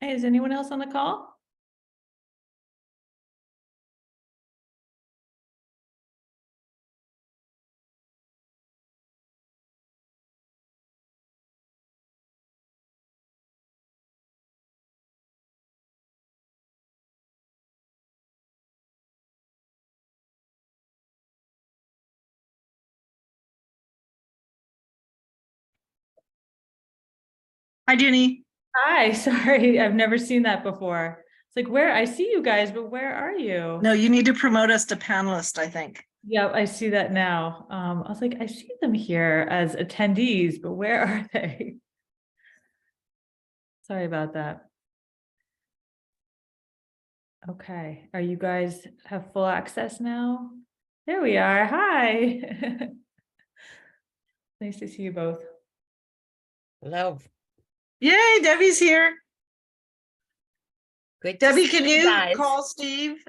Hey, is anyone else on the call? Hi, Jenny. Hi, sorry, I've never seen that before. It's like, where, I see you guys, but where are you? No, you need to promote us to panelist, I think. Yeah, I see that now. I was like, I see them here as attendees, but where are they? Sorry about that. Okay, are you guys have full access now? There we are. Hi. Nice to see you both. Hello. Yay, Debbie's here. Good to Debbie, see can you guys. call Steve?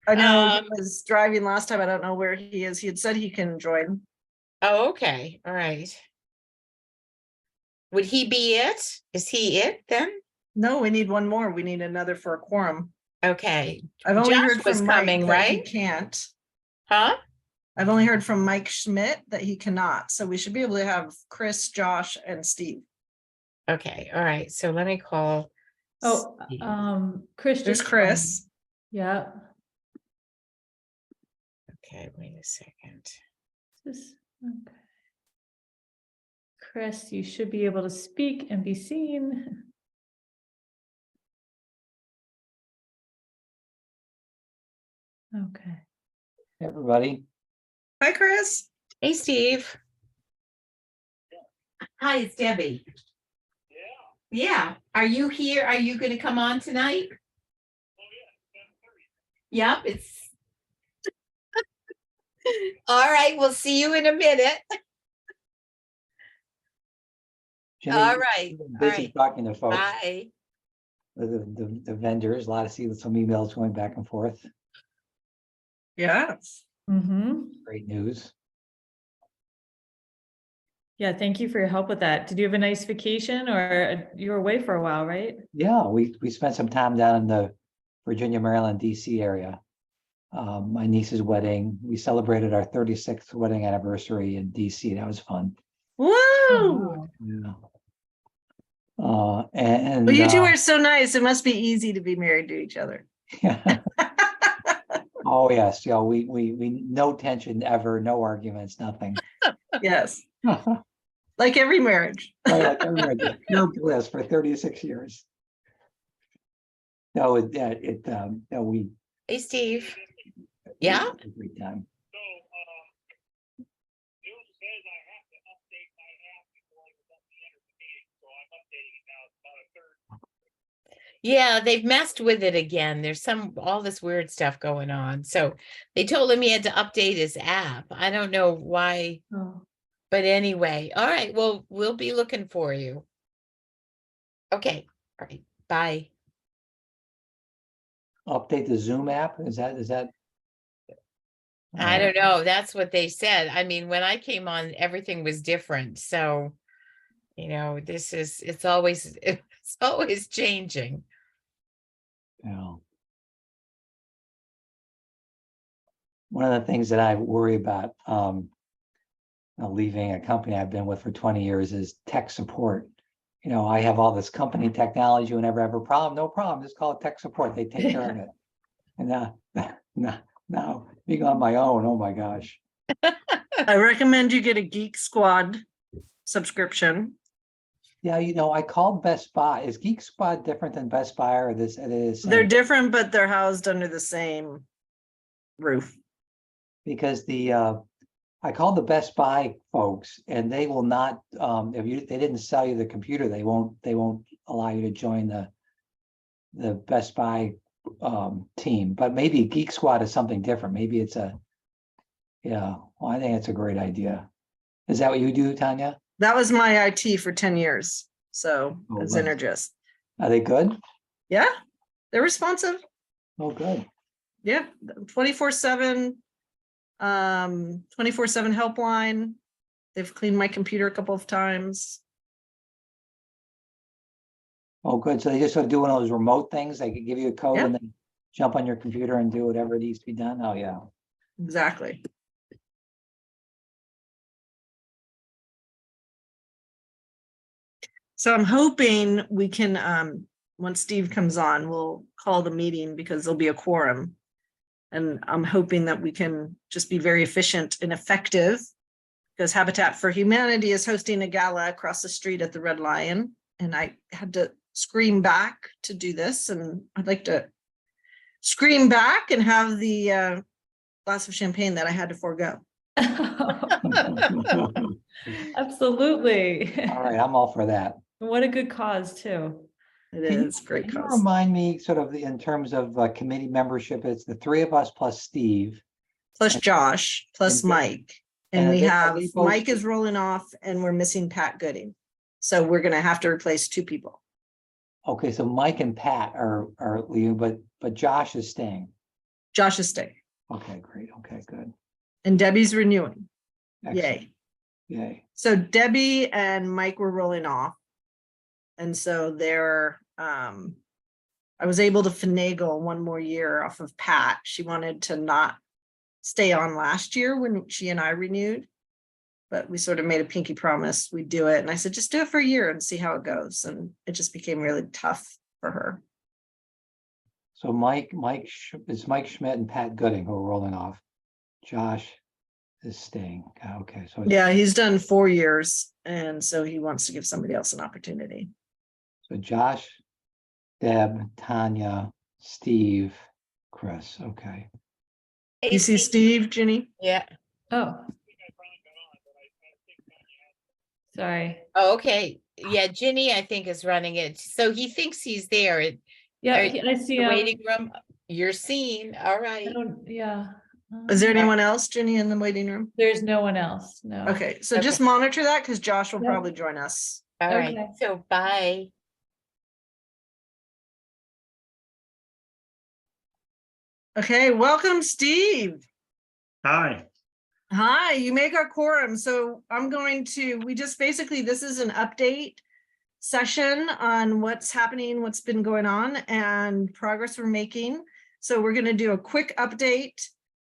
I know he Um, was driving last time. I don't know where he is. He had said he can join. Oh, okay. All right. Would he be it? Is he it then? No, we need one more. We need another for a quorum. Okay. I've only Josh heard was from Mike coming, that he right? can't. Huh? I've only heard from Mike Schmidt that he cannot. So we should be able to have Chris, Josh, and Steve. Okay. All right. So let me call. Oh, Steve. Chris There's just Chris. joined. Yeah. Okay. Wait a second. Okay. Chris, you should be able to speak and be seen. Okay. Everybody. Hi, Chris. Hey, Steve. Hi, it's Debbie. Yeah. Are you here? Are you going to come on tonight? Yep. It's all right. We'll see you in a minute. Jenny, All right. you've been All busy right. talking to folks, Bye. the vendors, a lot of some emails going back and forth. Yes. Great news. Yeah, thank you for your help with that. Did you have a nice vacation or you were away for a while, right? Yeah, we spent some time down in the Virginia, Maryland, DC area. My niece's wedding. We celebrated our 36th wedding anniversary in DC. That was fun. Woo! Oh, wow. Yeah. And Well, you two are so nice. It must be easy to be married to each other. yeah. Oh yes, yeah. We no tension ever, no arguments, nothing. Yes. Like every marriage. Right, like everyone, just pure bliss for 36 years. No, no, we. Hey, Steve. Yeah. had a great time. Yeah, they've messed with it again. There's all this weird stuff going on. So they told him he had to update his app. I don't know why, Oh. but anyway. All right. Well, we'll be looking for you. Okay. All right. Bye. Update the Zoom app. Is that? I don't know. That's what they said. I mean, when I came on, everything was different. So, it's always changing. Yeah. One of the things that I worry about leaving a company I've been with for 20 years is tech support. I have all this company technology. Whenever I have a problem, no problem. Just call it tech support. They take care of it. And now being on my own, oh my gosh. I recommend you get a Geek Squad subscription. Yeah, I called Best Buy. Is Geek Squad different than Best Buy, or this? It is. They're different, but they're housed under the same roof. Because I called the Best Buy folks, and they will not. If they didn't sell you the computer, they won't allow you to join the Best Buy team. But maybe Geek Squad is something different. Maybe it's yeah. Well, I think it's a great idea. Is that what you do, Tanya? That was my IT for 10 years. So it's good. Energist. Are they good? Yeah, they're responsive. Oh, good. Yeah, 24/7, 24/7 helpline. They've cleaned my computer a couple of times. Oh, good. So they just sort of do one of those remote things. They could give you a code Yep. and then jump on your computer and do whatever needs to be done. Oh, yeah. Exactly. So I'm hoping we can, once Steve comes on, we'll call the meeting because there'll be a quorum. And I'm hoping that we can just be very efficient and effective because Habitat for Humanity is hosting a gala across the street at the Red Lion. And I had to scream back to do this. And I'd like to scream back and have the glass of champagne that I had to forego. Absolutely. All right, I'm all for that. What a good cause too. It Can you- is great Can you cause. remind me sort of in terms of committee membership, it's the three of us plus Steve. Plus Josh, plus and- Mike. And and we are have, they both- Mike is rolling off and we're missing Pat Gooding. So we're gonna have to replace 2 people. Okay, so Mike and Pat are leaving, but Josh is staying. Josh is staying Okay, great. Okay, good. and Debbie's renewing. Excellent. Yay. Yay. So Debbie and Mike were rolling off. And so they're, I was able to finagle one more year off of Pat. She wanted to not stay on last year when she and I renewed. But we sort of made a pinky promise we'd do it. And I said, just do it for a year and see how it goes. And it just became really tough for her. So it's Mike Schmidt and Pat Gooding who are rolling off. Josh is staying. Okay, so. Yeah, he's done 4 years. And so he wants to give somebody else an opportunity. So Josh, Deb, Tanya, Steve, Chris. Okay. You see Steve, Ginny? Yeah. Oh. Sorry. Oh, okay. Yeah, Ginny, I think, is running it. So he thinks he's there. Yeah, Are I see. The waiting room, you're seen. All I right. don't, yeah. Is there Um, anyone else, Ginny, in the waiting room? There's no one else, no. Okay, so Okay. just monitor that because Josh will Yep. probably join us. All right. Okay. So bye. Okay, welcome, Steve. Hi, Hi, you make our quorum. So we just basically, this is an update session on what's happening, what's been going on and progress we're making. So we're going to do a quick update.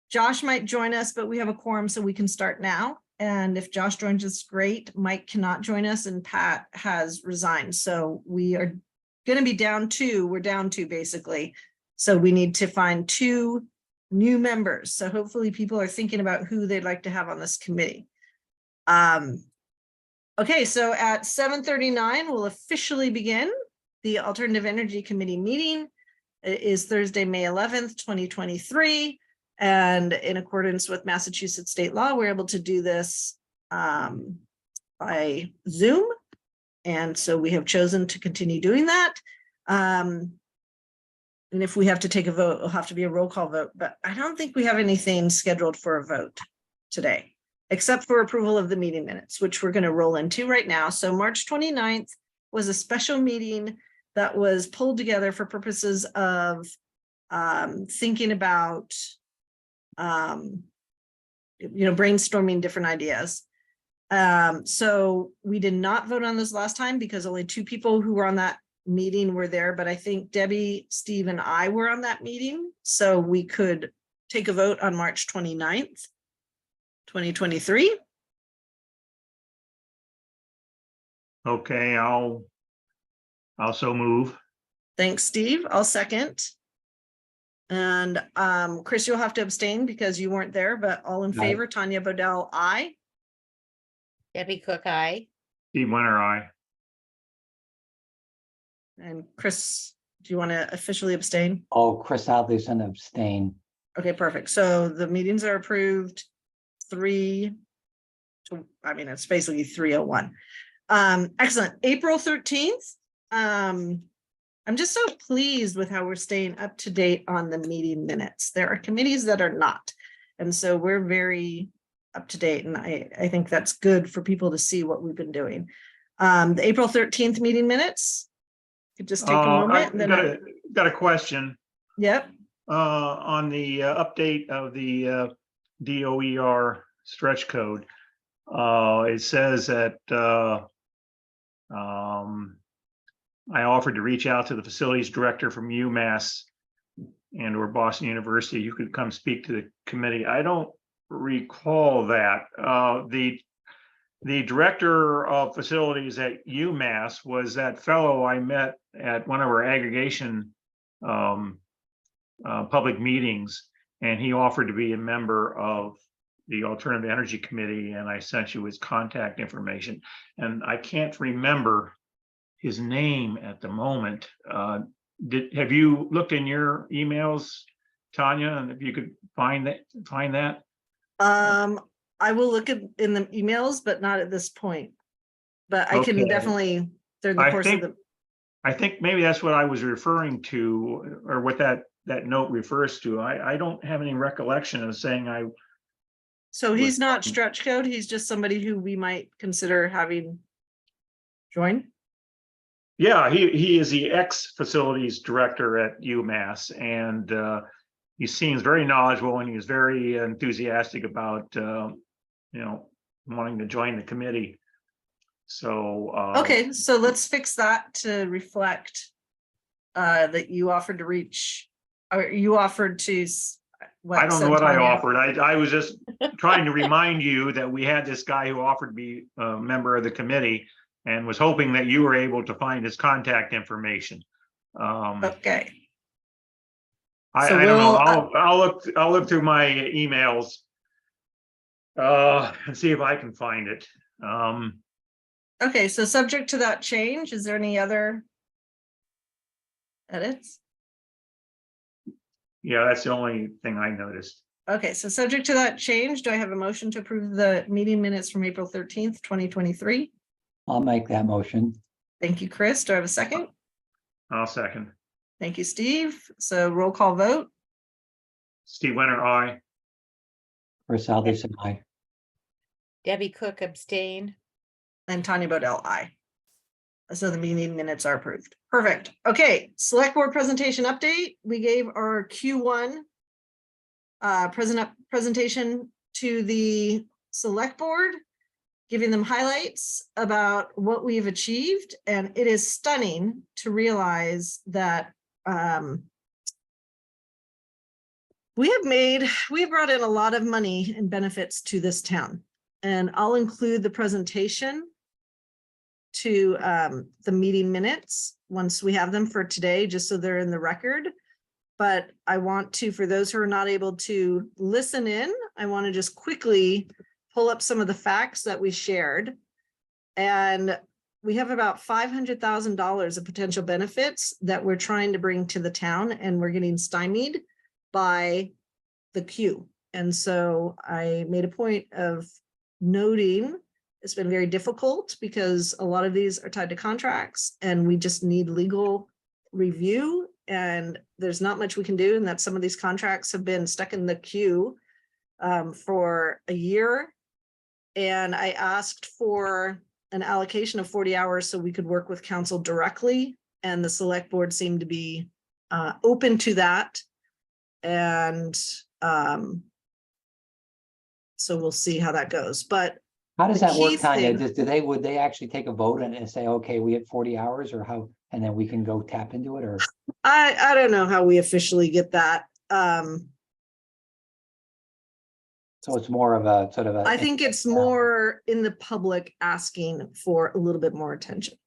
Josh might join us, but we have a quorum so we can start now. And if Josh joins us, great. Mike cannot join us and Pat has resigned. So we are going to be down 2. We're down 2 basically. So we need to find 2 new members. So hopefully people are thinking about who they'd like to have on this committee. Okay, so at 7:39, we'll officially begin the Alternative Energy Committee meeting. It is Thursday, May 11th, 2023. And in accordance with Massachusetts state law, we're able to do this by Zoom. And so we have chosen to continue doing that. And if we have to take a vote, it'll have to be a roll call vote, but I don't think we have anything scheduled for a vote today, except for approval of the meeting minutes, which we're going to roll into right now. So March 29th was a special meeting that was pulled together for purposes of thinking about, brainstorming different ideas. So we did not vote on this last time because only 2 people who were on that meeting were there, but I think Debbie, Steve, and I were on that meeting. So we could take a vote on March 29th, 2023. okay, I'll so move. Thanks, Steve. I'll second. And Chris, you'll have to abstain because you weren't there, but all in Aye. favor, Tanya Bodell, aye. Debbie Cook, aye. Steve Winter, aye. And Chris, do you want to officially abstain? Oh, Chris Alderson abstain. Okay, perfect. So the meetings are approved 3 to, it's basically 3:01. Excellent. April 13th. I'm just so pleased with how we're staying up to date on the meeting minutes. There are committees that are not. And so we're very up to date. And I think that's good for people to see what we've been doing. The April 13th meeting minutes. Could just take a moment. And then Got a question Yep. on the update of the DOER stretch code. It says that I offered to reach out to the facilities director from UMass and or Boston University, you could come speak to the committee. I don't recall that. The director of facilities at UMass was that fellow I met at one of our aggregation public meetings, and he offered to be a member of the Alternative Energy Committee, and I sent you his contact information. And I can't remember his name at the moment. Have you looked in your emails, Tanya, and if you could find that? I will look in the emails, but not at this point. But I Okay. can definitely, through the course of the. I think maybe that's what I was referring to, or what that note refers to. I don't have any recollection of saying So he's not stretch code, he's just somebody who we might consider having join. Yeah, he is the ex-facilities director at UMass, and he seems very knowledgeable, and he was very enthusiastic about wanting to join the committee. So Okay, so let's fix that to reflect that you offered to reach, or you offered to. I don't know what I Tanya? offered. I was just trying to remind you that we had this guy who offered to be a member of the committee, and was hoping that you were able to find his contact information. Okay. I So don't know. we'll, I'll look through my emails and see if I can find it. Okay, so subject to that change, is there any other edits? Yeah, that's the only thing I noticed. Okay, so subject to that change, do I have a motion to approve the meeting minutes from April 13th, 2023? I'll make that motion. Thank you, Chris. Do I have a second? I'll second. Thank you, Steve. So roll call vote. Steve Winter, aye. Chris Alderson, aye. Debbie Cook abstain. And Tanya Bodell, aye. So the meeting minutes are approved. Perfect. Okay, select board presentation update. We gave our Q1 presentation to the select board, giving them highlights about what we've achieved. And it is stunning to realize that we have brought in a lot of money and benefits to this town. And I'll include the presentation to the meeting minutes once we have them for today, just so they're in the record. But I want to, for those who are not able to listen in, I want to just quickly pull up some of the facts that we shared. And we have about $500,000 of potential benefits that we're trying to bring to the town, and we're getting stymied by the queue. And so I made a point of noting it's been very difficult because a lot of these are tied to contracts, and we just need legal review, and there's not much we can do. And that some of these contracts have been stuck in the queue for a year. And I asked for an allocation of 40 hours so we could work with council directly, and the select board seemed to be open to that. And so we'll see how that goes. But How does the that work, key Tanya? thing- Would they actually take a vote and say, okay, we have 40 hours, or how, and then we can go tap into it, or? I don't know how we officially get that. So it's more of a sort of a. I think it's more in the public asking for a little bit more attention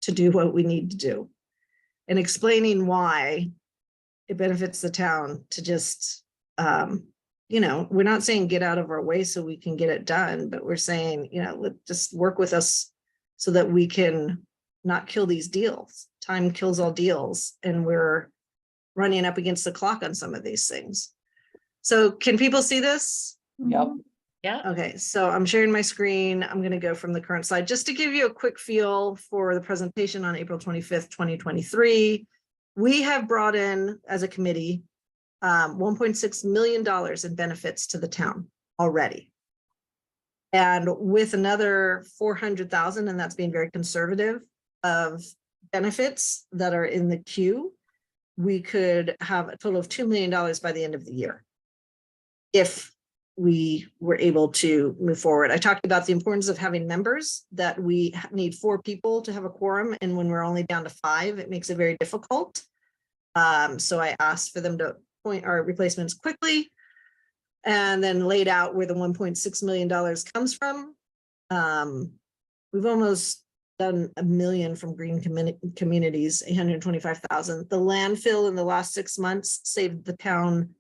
to do what we need to do, and explaining why it benefits the town to just, we're not saying get out of our way so we can get it done, but we're saying, just work with us so that we can not kill these deals. Time kills all deals, and we're running up against the clock on some of these things. So can people see this? Yep. Yeah. Okay, so I'm sharing my screen. I'm going to go from the current slide just to give you a quick feel for the presentation on April 25th, 2023. We have brought in, as a committee, $1.6 million in benefits to the town already. And with another 400,000, and that's being very conservative, of benefits that are in the queue, we could have a total of $2 million by the end of the year, if we were able to move forward. I talked about the importance of having members, that we need 4 people to have a quorum, and when we're only down to 5, it makes it very difficult. So I asked for them to appoint our replacements quickly, and then laid out where the $1.6 million comes from. We've almost done $1 million from green communities, 825,000. The landfill in the last 6 months saved the town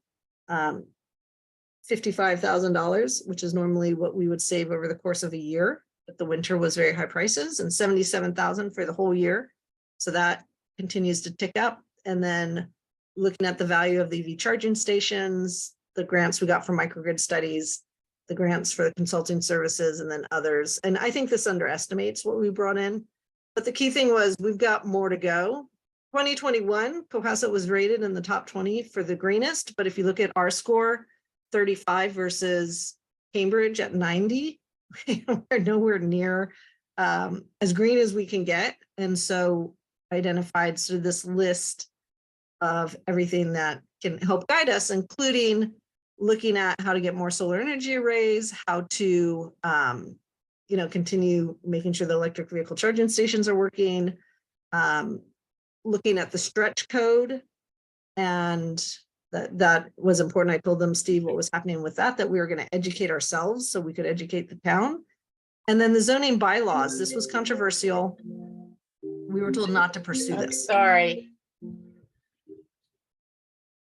$55,000, which is normally what we would save over the course of a year. But the winter was very high prices, and 77,000 for the whole year. So that continues to tick up. And then looking at the value of the EV charging stations, the grants we got from microgrid studies, the grants for the consulting services, and then others. And I think this underestimates what we brought in. But the key thing was we've got more to go. 2021, Cohasset was rated in the top 20 for the greenest. But if you look at our score, 35 versus Cambridge at 90, we're nowhere near as green as we can get. And so identified sort of this list of everything that can help guide us, including looking at how to get more solar energy arrays, how to continue making sure the electric vehicle charging stations are working, looking at the stretch code. And that was important. I told them, Steve, what was happening with that we were going to educate ourselves so we could educate the town. And then the zoning bylaws, this was controversial. We were told not to pursue this. Sorry.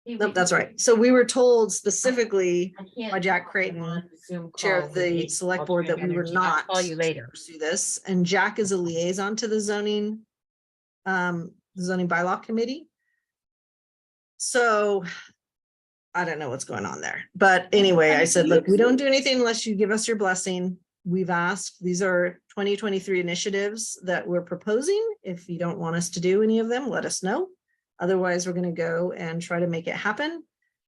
Nope, that's right. So we were told specifically by Jack Creighton, chair of the select board, that we were not I'll call you later. pursue this. And Jack is a liaison to the zoning bylaw committee. So I don't know what's going on there. But anyway, I said, look, we don't do anything unless you give us your blessing. We've asked, these are 2023 initiatives that we're proposing. If you don't want us to do any of them, let us know. Otherwise, we're going to go and try to make it happen.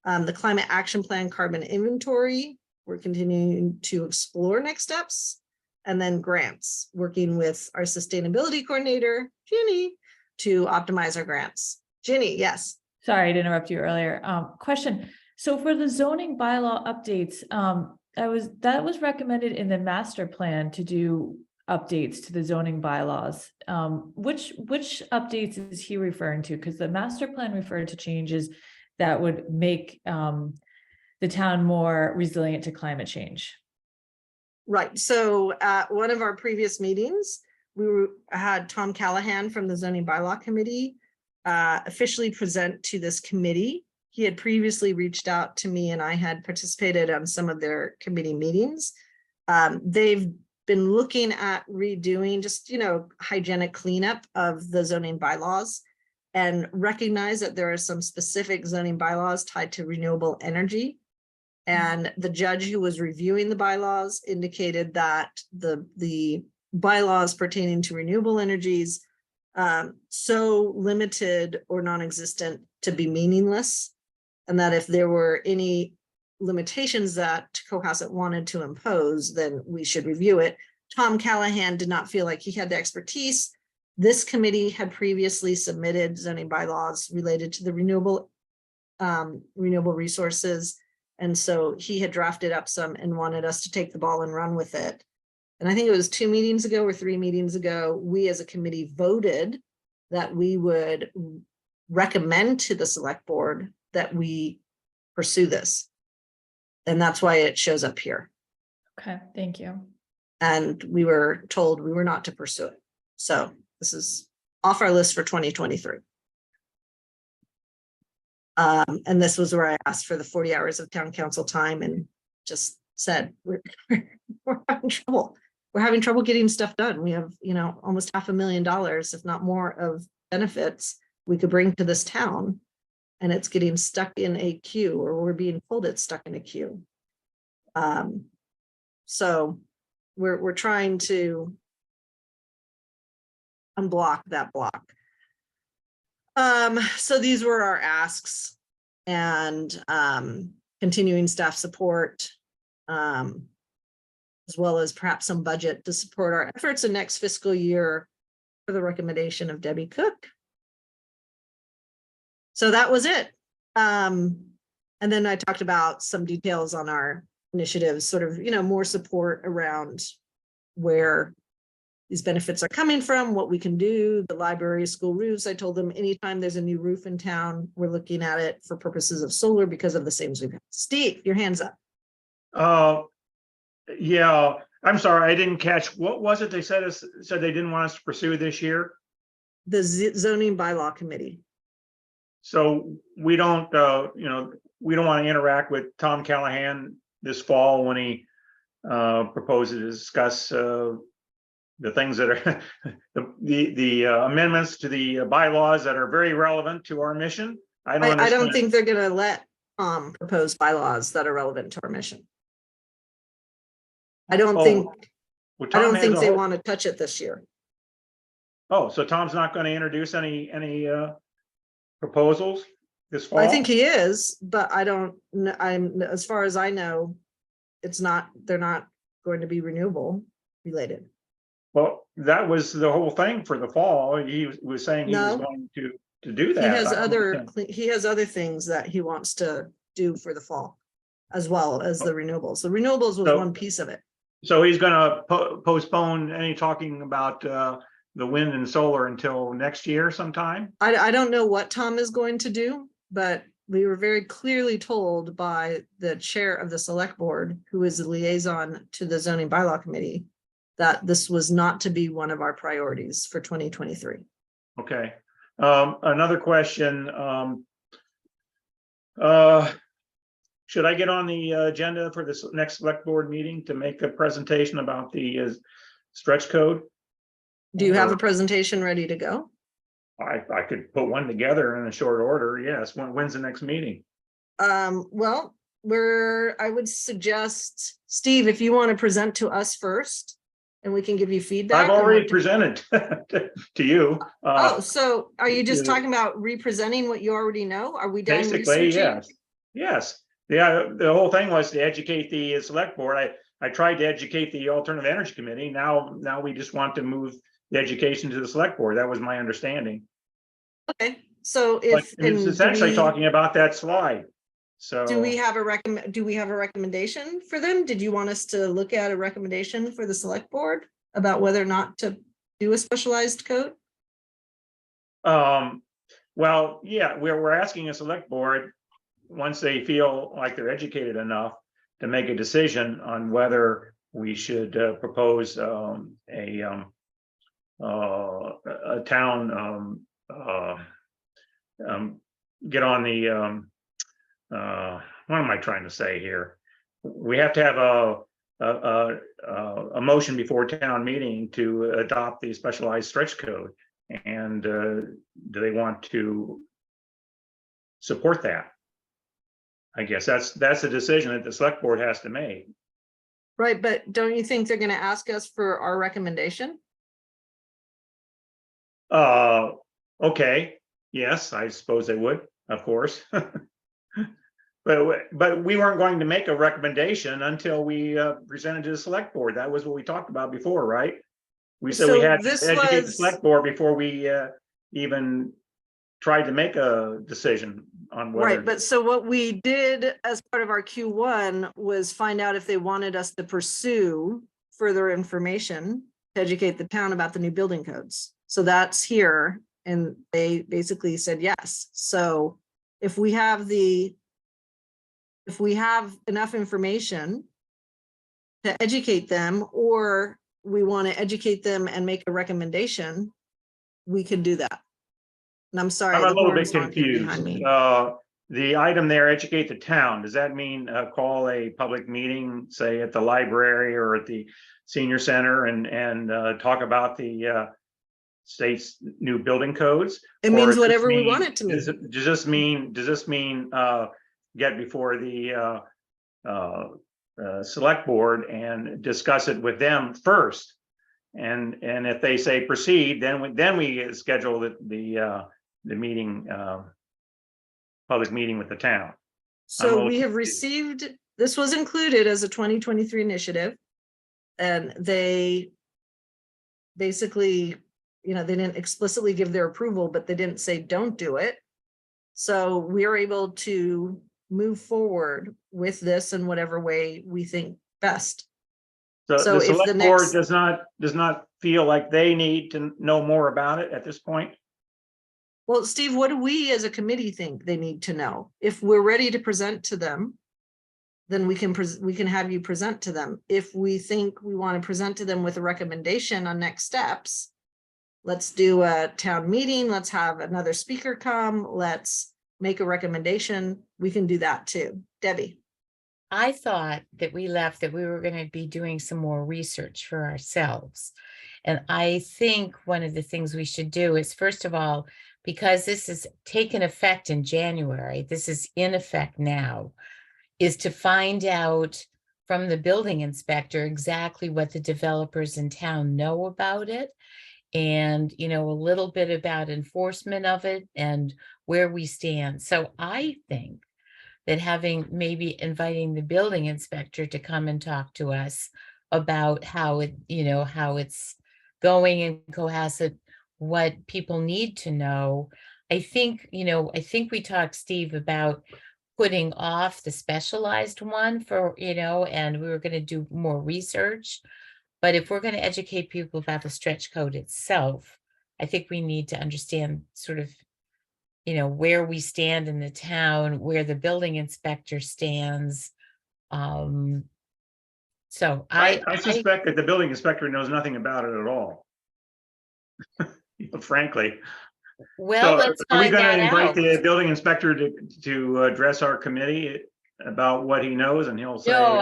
The climate action plan, carbon inventory, we're continuing to explore next steps. And then grants, working with our sustainability coordinator, Ginny, to optimize our grants. Ginny, yes. Sorry to interrupt you earlier. Question. So for the zoning bylaw updates, that was recommended in the master plan to do updates to the zoning bylaws. Which updates is he referring to? Because the master plan referred to changes that would make the town more resilient to climate change. Right. So at one of our previous meetings, had Tom Callahan from the zoning bylaw committee officially present to this committee. He had previously reached out to me and I had participated on some of their committee meetings. They've been looking at redoing just, hygienic cleanup of the zoning bylaws, and recognize that there are some specific zoning bylaws tied to renewable energy. And the judge who was reviewing the bylaws indicated that the bylaws pertaining to renewable energies so limited or non-existent to be meaningless, and that if there were any limitations that Cohasset wanted to impose, then we should review it. Tom Callahan did not feel like he had the expertise. This committee had previously submitted zoning bylaws related to the renewable resources. And so he had drafted up some and wanted us to take the ball and run with it. And I think it was 2 meetings ago or 3 meetings ago, we as a committee voted that we would recommend to the select board that we pursue this. And that's why it shows up here. Okay, thank you. And we were told we were not to pursue it. So this is off our list for 2023. And this was where I asked for the 40 hours of town council time and just said, we're having trouble. We're having trouble getting stuff done. We have, almost $500,000, if not more, of benefits we could bring to this town. And it's getting stuck in a queue, or we're being told it's stuck in a queue. So we're trying to unblock that block. So these were our asks, and continuing staff support, as well as perhaps some budget to support our efforts in next fiscal year for the recommendation of Debbie Cook. So that was it. And then I talked about some details on our initiatives, sort of, more support around where these benefits are coming from, what we can do, the library, school roofs. I told them anytime there's a new roof in town, we're looking at it for purposes of solar because of the same. Steve, your hands up. Yeah, I'm sorry, I didn't catch, what was it they said they didn't want us to pursue this year? The zoning bylaw committee. So we don't, we don't want to interact with Tom Callahan this fall when he proposes to discuss the things that are the amendments to the bylaws that are very relevant to our mission. I don't think they're going to let propose bylaws that are relevant to our mission. I don't think they want to touch it this year. Oh, so Tom's not going to introduce any proposals this fall? I think he is, but I don't know. As far as I know, they're not going to be renewable related. Well, that was the whole thing for the fall. He was saying he was going to do that. He has other things that he wants to do for the fall, as well as the renewables. The renewables was one piece of it. So he's going to postpone any talking about the wind and solar until next year sometime? I don't know what Tom is going to do, but we were very clearly told by the chair of the select board, who is the liaison to the zoning bylaw committee, that this was not to be one of our priorities for 2023. Okay. Another question. Should I get on the agenda for this next select board meeting to make a presentation about the stretch code? Do you have a presentation ready to go? I could put one together in a short order. Yes. When's the next meeting? Well, I would suggest, Steve, if you want to present to us first, and we can give you feedback. I've already presented to you. So are you just talking about representing what you already know? Are we done basically, researching? Yes. Yeah, the whole thing was to educate the select board. I tried to educate the alternative energy committee. Now we just want to move the education to the select board. That was my understanding. Okay, so it's essentially talking about that slide. So do we have a recommendation for them? Did you want us to look at a recommendation for the select board about whether or not to do a specialized code? Well, yeah, we're asking a select board, once they feel like they're educated enough, to make a decision on whether we should propose a town get on the what am I trying to say here? We have to have a motion before town meeting to adopt the specialized stretch code, and do they want to support that? I guess that's a decision that the select board has to make. Right, but don't you think they're going to ask us for our recommendation? Okay. Yes, I suppose they would, of course. But we weren't going to make a recommendation until we presented to the select board. That was what we talked about before, right? We said we had to educate the select board before we even tried to make a decision on whether. Right, but so what we did as part of our Q1 was find out if they wanted us to pursue further information to educate the town about the new building codes. So that's here, and they basically said yes. So if we have enough information to educate them, or we want to educate them and make a recommendation, we can do that. And I'm sorry, I'm a little bit confused. The item there, educate the town, does that mean call a public meeting, say at the library or at the senior center, and talk about the state's new building codes? It means whatever we want it to mean. Does this mean get before the select board and discuss it with them first, and if they say proceed, then we schedule the meeting, public meeting with the town. So we have received, this was included as a 2023 initiative, and they basically, they didn't explicitly give their approval, but they didn't say don't do it. So we are able to move forward with this in whatever way we think best. So So the if the select board next- does not feel like they need to know more about it at this point? Well, Steve, what do we as a committee think they need to know? If we're ready to present to them, then we can have you present to them. If we think we want to present to them with a recommendation on next steps, let's do a town meeting, let's have another speaker come, let's make a recommendation. We can do that too. Debbie. I thought that we were going to be doing some more research for ourselves. And I think one of the things we should do is, first of all, because this is taken effect in January, this is in effect now, is to find out from the building inspector exactly what the developers in town know about it. And, a little bit about enforcement of it and where we stand. So I think that maybe inviting the building inspector to come and talk to us about how it's going in Cohasset, what people need to know. I think we talked, Steve, about putting off the specialized one for, and we were going to do more research. But if we're going to educate people about the stretch code itself, I think we need to understand sort of, where we stand in the town, where the building inspector stands. So I suspect that the building inspector knows nothing about it at all. Frankly. Well, So let's are we find going that to invite out. the building inspector to address our committee about what he knows, and he'll say, No,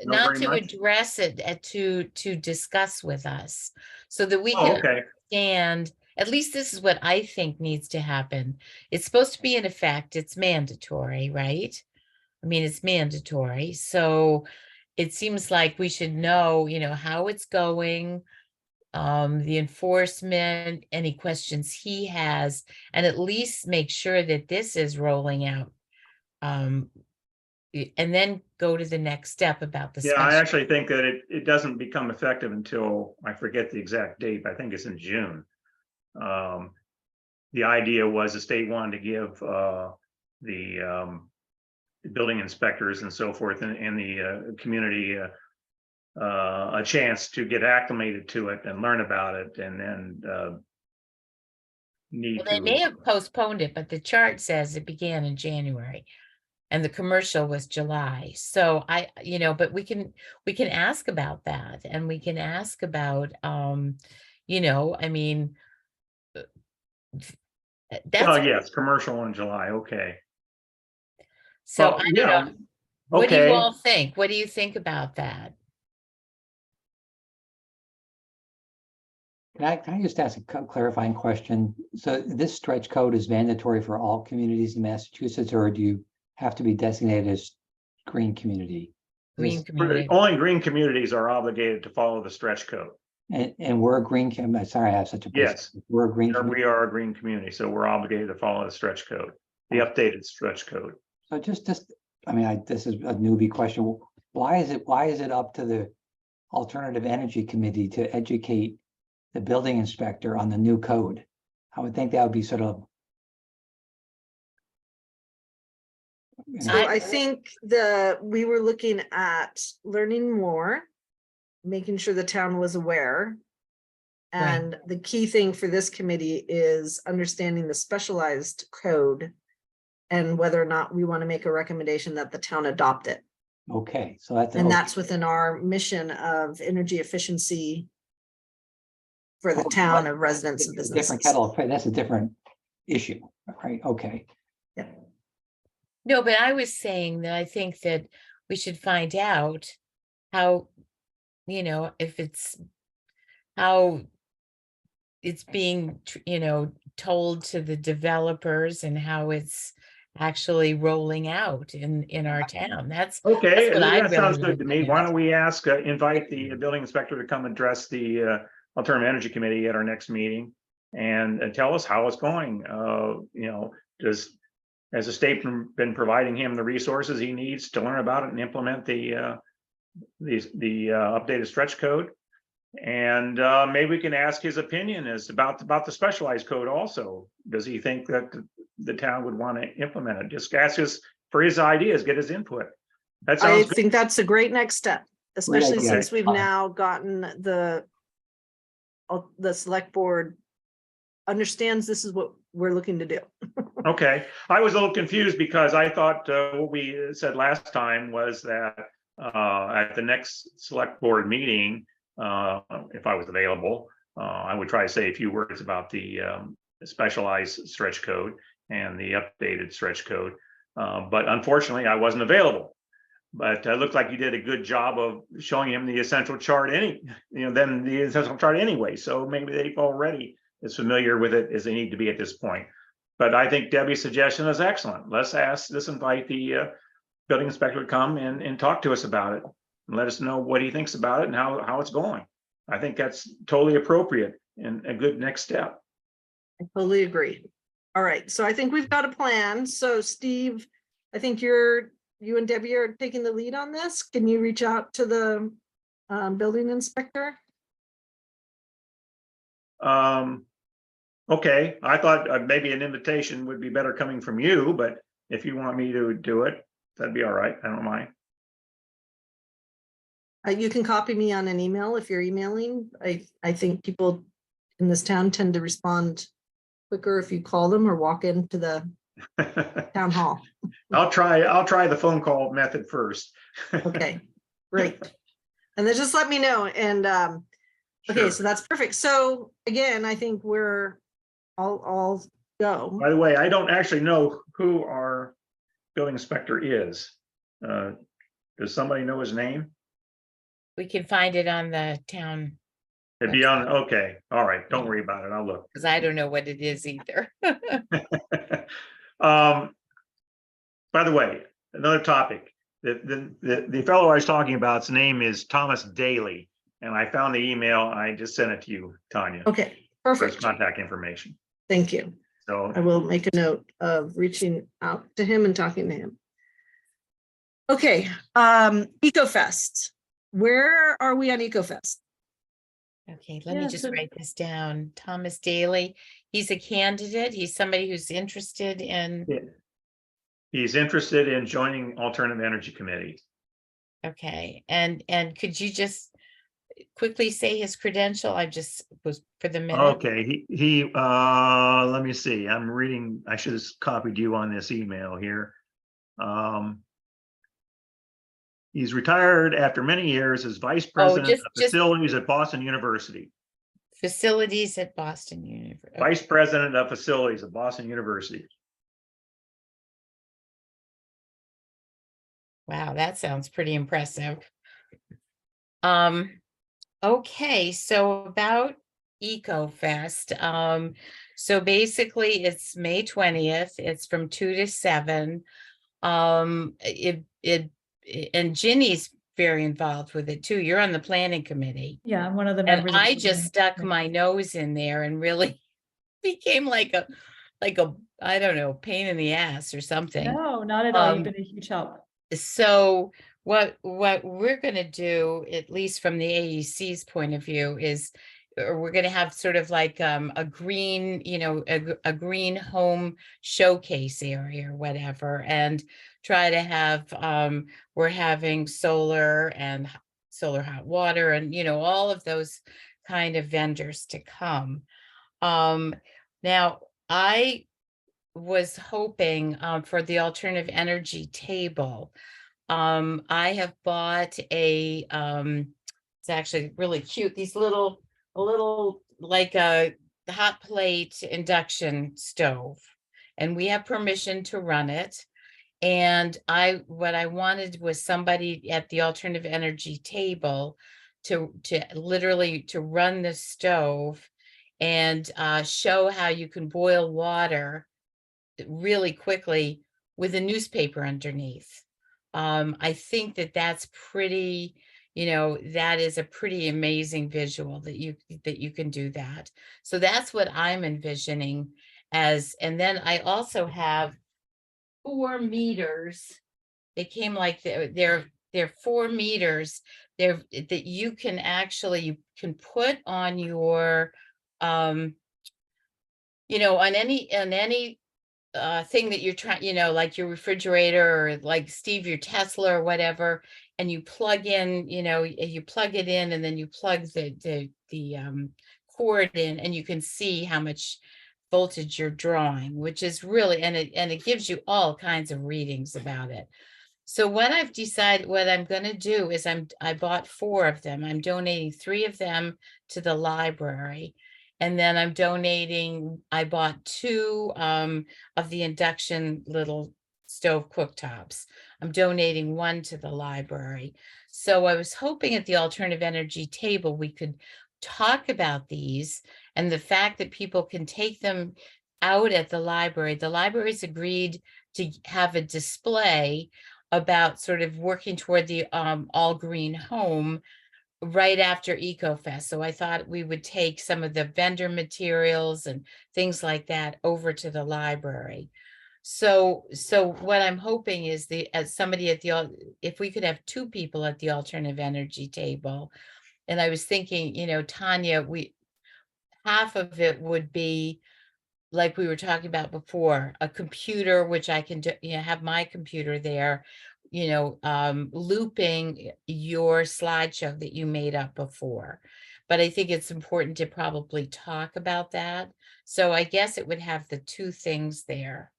not very to much? address it, to discuss with us so that we Oh, can okay. understand. At least this is what I think needs to happen. It's supposed to be in effect. It's mandatory, right? I mean, it's mandatory. So it seems like we should know, how it's going, the enforcement, any questions he has, and at least make sure that this is rolling out. And then go to the next step about the Yeah, I special. actually think that it doesn't become effective until, I forget the exact date, but I think it's in June. The idea was the state wanted to give the building inspectors and so forth and the community a chance to get acclimated to it and learn about it, and then Well, they may have postponed it, but the chart says it began in January and the commercial was July. So but we can ask about that, and we can ask about, I mean, that's, yes, commercial in July. Okay. so Well, I don't yeah, know. What do you okay. all think? What do you think about that? Can I just ask a clarifying question? So this stretch code is mandatory for all communities in Massachusetts, or do you have to be designated as green community? Green community. Only green communities are obligated to follow the stretch code. And we're a green, sorry, I have such a. Yes. We're a green. We are a green community, so we're obligated to follow the stretch code, the updated stretch code. So this is a newbie question. Why is it up to the Alternative Energy Committee to educate the building inspector on the new code? I would think that would be sort of. So I think we were looking at learning more, making sure the town was aware. And the key thing for this committee is understanding the specialized code and whether or not we want to make a recommendation that the town adopt it. Okay, so that's within our mission of energy efficiency for the town of residents and businesses. Different kettle of fish. That's a different issue, right? Okay. Yeah. No, but I was saying that I think that we should find out how, if it's how it's being, told to the developers and how it's actually rolling out in our town. That's okay. That's what That really sounds good to me. like. Why don't we invite the building inspector to come address the Alternative Energy Committee at our next meeting and tell us how it's going. Has the state been providing him the resources he needs to learn about it and implement the updated stretch code? And maybe we can ask his opinion about the specialized code also. Does he think that the town would want to implement it? Just ask his for his ideas, get his input. That I sounds good. think that's a great next step, especially idea. since we've now gotten the select board understands this is what we're looking to do. Okay, I was a little confused because I thought what we said last time was that at the next select board meeting, if I was available, I would try to say a few words about the specialized stretch code and the updated stretch code. But unfortunately, I wasn't available. But it looked like you did a good job of showing him the essential chart the essential chart anyway. So maybe they've already as familiar with it as they need to be at this point. But I think Debbie's suggestion is excellent. Let's invite the building inspector to come and talk to us about it and let us know what he thinks about it and how it's going. I think that's totally appropriate and a good next step. I totally agree. All right, so I think we've got a plan. So Steve, I think you and Debbie are taking the lead on this. Can you reach out to the building inspector? Okay, I thought maybe an invitation would be better coming from you, but if you want me to do it, that'd be all right. I don't mind. You can copy me on an email if you're emailing. I think people in this town tend to respond quicker if you call them or walk into the town hall. I'll try the phone call method first. Okay, great. And then just let me know. And okay, Sure. so that's perfect. So again, I think we're all go. By the way, I don't actually know who our building inspector is. Does somebody know his name? We can find it on the town, It'd be on, okay, all right, don't worry about it, I'll look. because I don't know what it is either. By the way, another topic, the fellow I was talking about's name is Thomas Daly, and I found the email, I just sent it to you, Tanya. Okay, For his perfect. contact information. Thank you. So I will make a note of reaching out to him and talking to him. Okay, EcoFest. Where are we on EcoFest? Okay, let me Yeah, just so- write this down. Thomas Daly, he's a candidate. He's somebody who's interested in, he's interested in joining Alternative Energy Committee. okay, and could you just quickly say his credential? I just was for the minute. Okay, he let me see, I'm reading, I should have copied you on this email here. He's retired after many years as vice president just- of facilities at Boston University. Facilities at Boston University. Vice president of facilities at Boston University. Wow, that sounds pretty impressive. Okay, so about EcoFest. So basically it's May 20th. It's from 2 to 7. And Ginny's very involved with it too. You're on the planning committee. Yeah, I'm one of the And members. of I the just planning stuck my nose in there and really became like a, I don't know, pain in the ass or something. No, not at all. You've Um, been a huge help. So what we're gonna do, at least from the AEC's point of view, is we're gonna have sort of like a green, a green home showcase area or whatever, and try to have we're having solar and solar hot water and all of those kind of vendors to come. Now I was hoping for the alternative energy table. I have bought it's actually really cute, these a little like a hot plate induction stove, and we have permission to run it. And what I wanted was somebody at the alternative energy table to literally to run the stove and show how you can boil water really quickly with a newspaper underneath. I think that's pretty, that is a pretty amazing visual that you can do that. So that's what I'm envisioning and then I also have 4 meters. They came like they're 4 meters there that you can put on your on any thing that you're trying, like your refrigerator or like Steve, your Tesla or whatever, and you plug in, you plug it in and then you plug the cord in and you can see how much voltage you're drawing, which is really, and it gives you all kinds of readings about it. So what I've decided, what I'm going to do is I bought 4 of them. I'm donating 3 of them to the library. And then I bought 2 of the induction little stove cooktops. I'm donating 1 to the library. So I was hoping at the alternative energy table, we could talk about these and the fact that people can take them out at the library. The library's agreed to have a display about sort of working toward the all green home right after EcoFest. So I thought we would take some of the vendor materials and things like that over to the library. So what I'm hoping is if we could have 2 people at the alternative energy table, and I was thinking, Tanya, half of it would be like we were talking about before, a computer, which I can do, have my computer there, looping your slideshow that you made up before. But I think it's important to probably talk about that. So I guess it would have the 2 things there.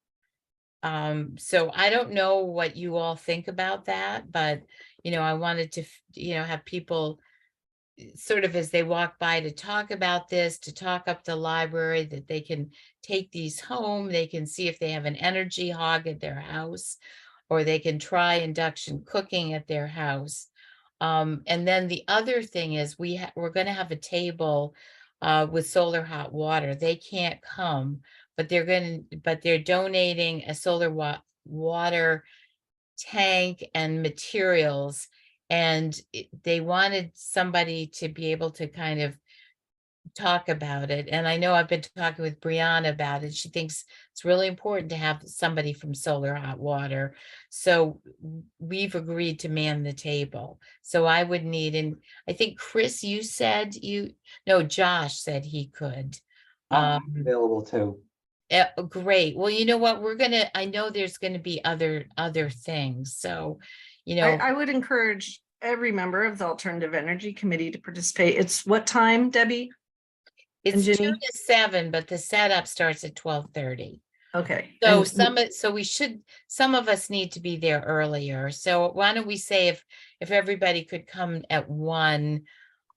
So I don't know what you all think about that, but, I wanted to, have people sort of as they walk by to talk about this, to talk up the library, that they can take these home. They can see if they have an energy hog at their house, or they can try induction cooking at their house. And then the other thing is we're going to have a table with solar hot water. They can't come, but they're donating a solar water tank and materials. And they wanted somebody to be able to kind of talk about it. And I know I've been talking with Brianna about it. She thinks it's really important to have somebody from Solar Hot Water. So we've agreed to man the table. So I would need, and I think Chris, Josh said he could. I'm available too. Great. Well, you know what, I know there's gonna be other things. So, I would encourage every member of the Alternative Energy Committee to participate. It's what time, Debbie? it's and 2 Ginny? to 7, but the setup starts at 12:30. Okay. So And some of us need to be there earlier. So why don't we say if everybody could come at 1,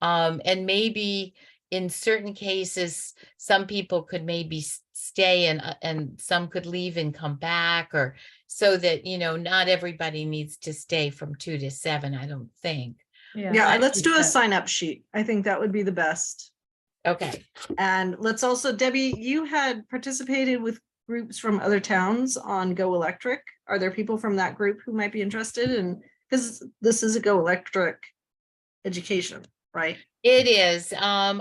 and maybe in certain cases, some people could maybe stay and some could leave and come back, or so that, not everybody needs to stay from 2 to 7, I don't think. yeah, let's do a sign up sheet. I think that would be the best. Okay. And let's also, Debbie, you had participated with groups from other towns on Go Electric. Are there people from that group who might be interested in, because this is a Go Electric education, right? It is. I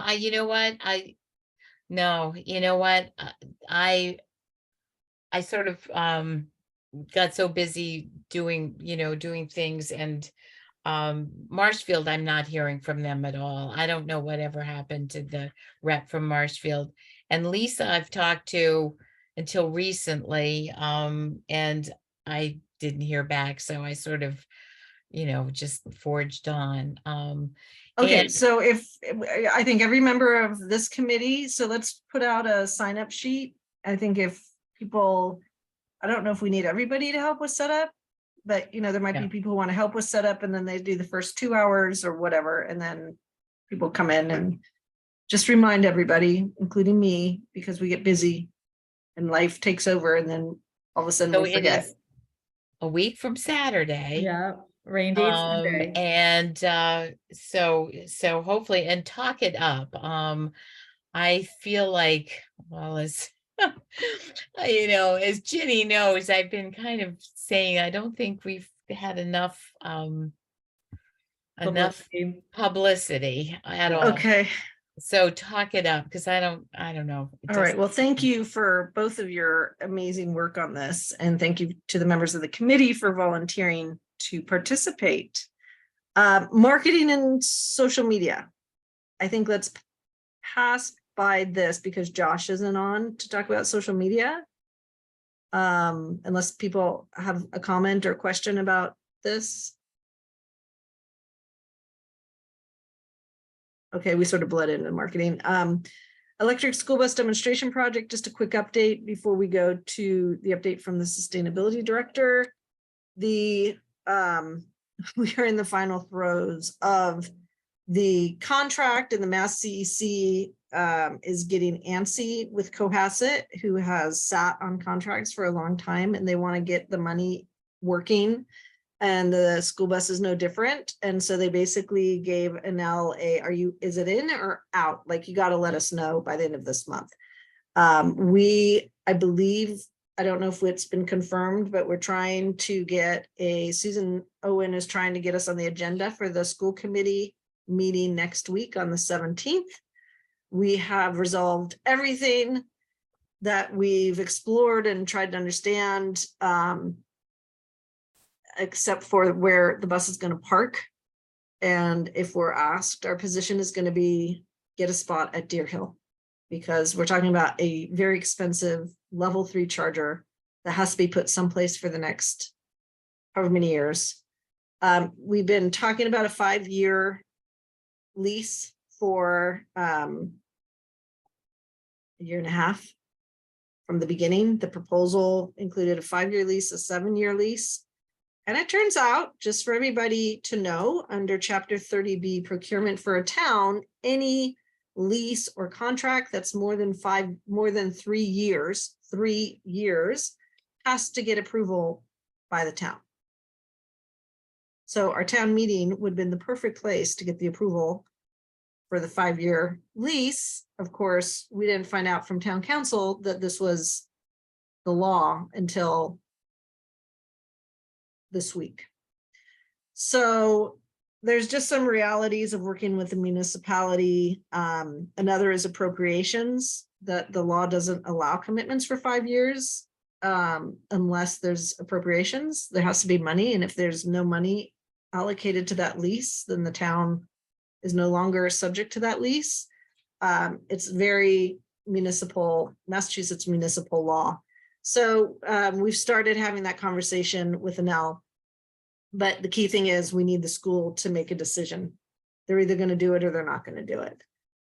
sort of got so busy doing things, and Marshfield, I'm not hearing from them at all. I don't know whatever happened to the rep from Marshfield. And Lisa, I've talked to until recently, and I didn't hear back. So I sort of, just forged on. Okay, and- so I think every member of this committee, so let's put out a sign up sheet. I think if people, I don't know if we need everybody to help with setup, but there might be Yeah. people who want to help with setup, and then they do the first 2 hours or whatever, and then people come in and just remind everybody, including me, because we get busy and life takes over, and then all of a sudden So we it forget. is a week from Saturday. Yeah, rain date Sunday. And so hopefully, and talk it up. I feel like, well, as as Ginny knows, I've been kind of saying I don't think we've had enough publicity at all. Okay. So talk it up, because I don't know. All right. Well, thank you for both of your amazing work on this. And thank you to the members of the committee for volunteering to participate. Marketing and social media. I think let's pass by this because Josh isn't on to talk about social media. Unless people have a comment or question about this. Okay, we sort of bled into marketing. Electric school bus demonstration project, just a quick update before we go to the update from the sustainability director. We are in the final throes of the contract, and the Mass CEC is getting antsy with Cohasset, who has sat on contracts for a long time, and they want to get the money working. And the school bus is no different. And so they basically gave Anel is it in or out? Like, you got to let us know by the end of this month. I believe, I don't know if it's been confirmed, but we're trying to get Susan Owen is trying to get us on the agenda for the school committee meeting next week on the 17th. We have resolved everything that we've explored and tried to understand, except for where the bus is going to park. And if we're asked, our position is going to be get a spot at Deer Hill, because we're talking about a very expensive level 3 charger that has to be put someplace for the next however many years. We've been talking about a 5-year lease for a year and a half from the beginning. The proposal included a 5-year lease, a 7-year lease. And it turns out, just for everybody to know, under Chapter 30B procurement for a town, any lease or contract that's more than 3 years, has to get approval by the town. So our town meeting would have been the perfect place to get the approval for the 5-year lease. Of course, we didn't find out from town council that this was the law until this week. So there's just some realities of working with the municipality. Another is appropriations, that the law doesn't allow commitments for 5 years unless there's appropriations. There has to be money, and if there's no money allocated to that lease, then the town is no longer subject to that lease. It's very municipal, Massachusetts municipal law. So we've started having that conversation with Anel, but the key thing is we need the school to make a decision. They're either going to do it or they're not going to do it.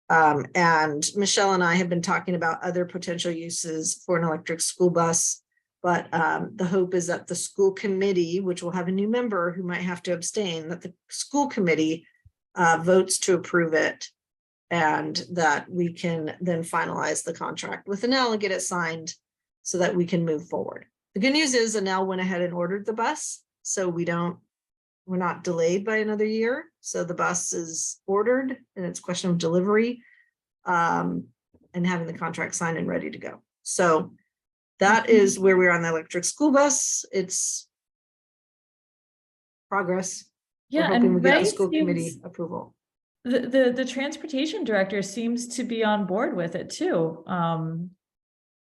And Michelle and I have been talking about other potential uses for an electric school bus, but the hope is that the school committee, which will have a new member who might have to abstain, that the school committee votes to approve it, and that we can then finalize the contract with Anel and get it signed so that we can move forward. The good news is Anel went ahead and ordered the bus, so we're not delayed by another year. So the bus is ordered, and it's a question of delivery and having the contract signed and ready to go. So that is where we're on the electric school bus. It's progress. Yeah, We're hoping we and get Ray the school committee seems, approval. the transportation director seems to be on board with it too.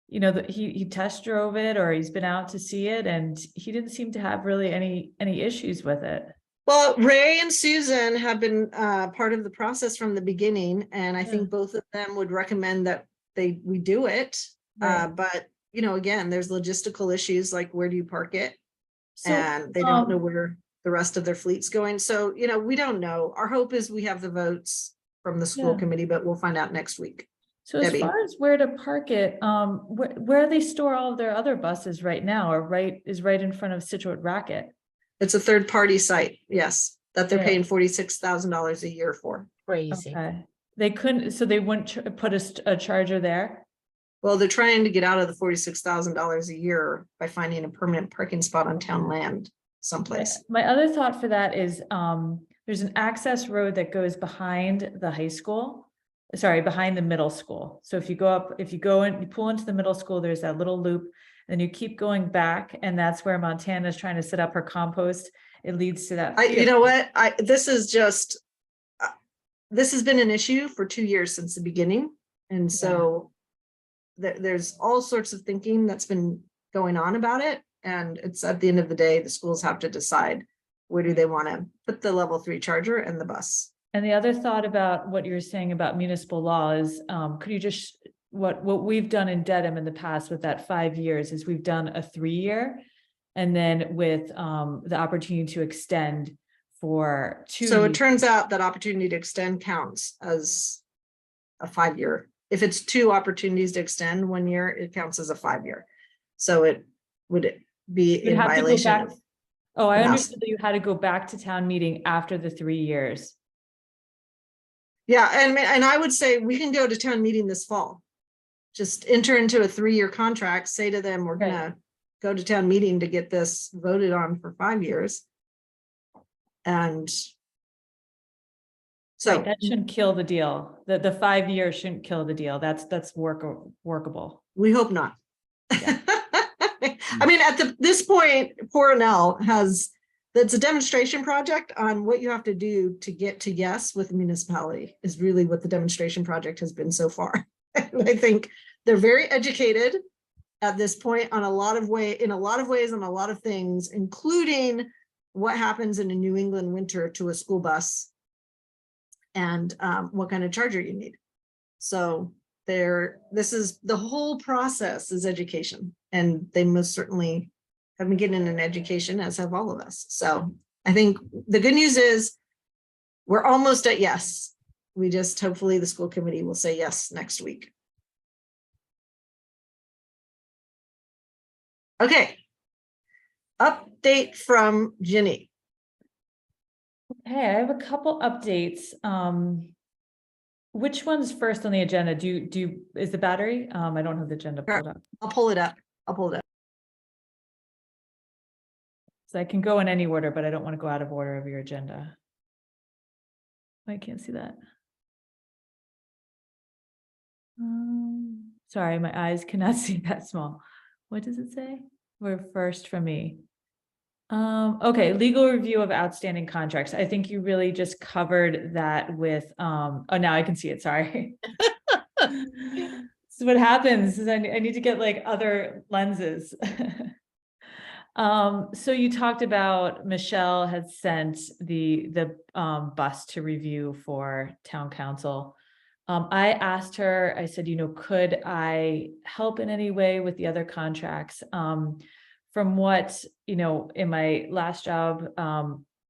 You know, that he test drove it, or he's been out to see it, and he didn't seem to have really any issues with it. Well, Ray and Susan have been part of the process from the beginning, and I think both of them would recommend that we do it. Right. But you know, again, there's logistical issues like where do you park it, So, and they don't know where the rest of their fleet's going. So you know, we don't know. Our hope is we have the votes from the school Yeah. committee, but we'll find out next week. So as Debbie. far as where to park it, where they store all of their other buses right now, or right in front of Situate Racket. It's a third-party site, yes, that they're Yeah. paying $46,000 a year for. Crazy. Okay. They couldn't, so they wouldn't put a charger there? Well, they're trying to get out of the $46,000 a year by finding a permanent parking spot on town land someplace. My other thought for that is, there's an access road that goes behind the high school. Sorry, behind the middle school. So if you go in, you pull into the middle school, there's that little loop, then you keep going back, and that's where Montana is trying to set up her compost. It leads to that. You know what? This has been an issue for 2 years since the beginning. And so there's all sorts of thinking that's been going on about it. And it's at the end of the day, the schools have to decide where do they want to put the level 3 charger and the bus. And the other thought about what you're saying about municipal law is, could you just what we've done in Dedham in the past with that 5 years is we've done a 3-year. And then with the opportunity to extend for 2 So it years. turns out that opportunity to extend counts as a 5-year. If it's 2 opportunities to extend 1 year, it counts as a 5-year. So it would be You'd in have to go violation back. of. Oh, I the Mass- understood that you had to go back to town meeting after the 3 years. Yeah, and I would say we can go to town meeting this fall. Just enter into a 3-year contract, say to them, we're Right. gonna go to town meeting to get this voted on for 5 years. And so Right, that shouldn't kill the deal. The 5 years shouldn't kill the deal. That's workable. we hope not. Yeah. I mean, at this point, Coronel that's a demonstration project on what you have to do to get to yes with the municipality is really what the demonstration project has been so far. And I think they're very educated at this point on in a lot of ways, on a lot of things, including what happens in a New England winter to a school bus and what kind of charger you need. So this is the whole process is education, and they most certainly have been getting an education, as have all of us. So I think the good news is we're almost at yes. We just hopefully the school committee will say yes next week. Okay. Update from Ginny. Okay, I have a couple updates. Which one's first on the agenda? Is the battery? I don't have the agenda pulled up. I'll pull it up. So I can go in any order, but I don't want to go out of order of your agenda. I can't see that. Sorry, my eyes cannot see that small. What does it say? We're first from me. Okay, legal review of outstanding contracts. I think you really just covered that with, oh, now I can see it, sorry. So what happens is I need to get like other lenses. So you talked about Michelle had sent the bus to review for town council. I asked her, I said, could I help in any way with the other contracts? From what, in my last job,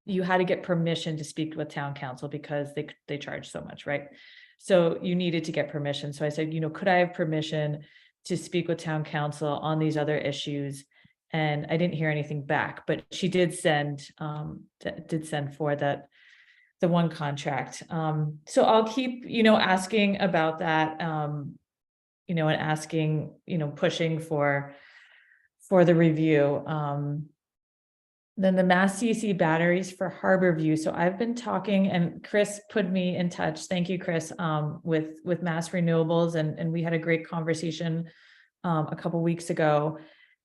you had to get permission to speak with town council because they charge so much, right? So you needed to get permission. So I said, could I have permission to speak with town council on these other issues? And I didn't hear anything back, but she did send for that, the one contract. So I'll keep, asking about that, and asking, pushing for the review. Then the Mass DEC batteries for Harborview. So I've been talking, and Chris put me in touch. Thank you, Chris, with Mass Renewables, and we had a great conversation a couple weeks ago.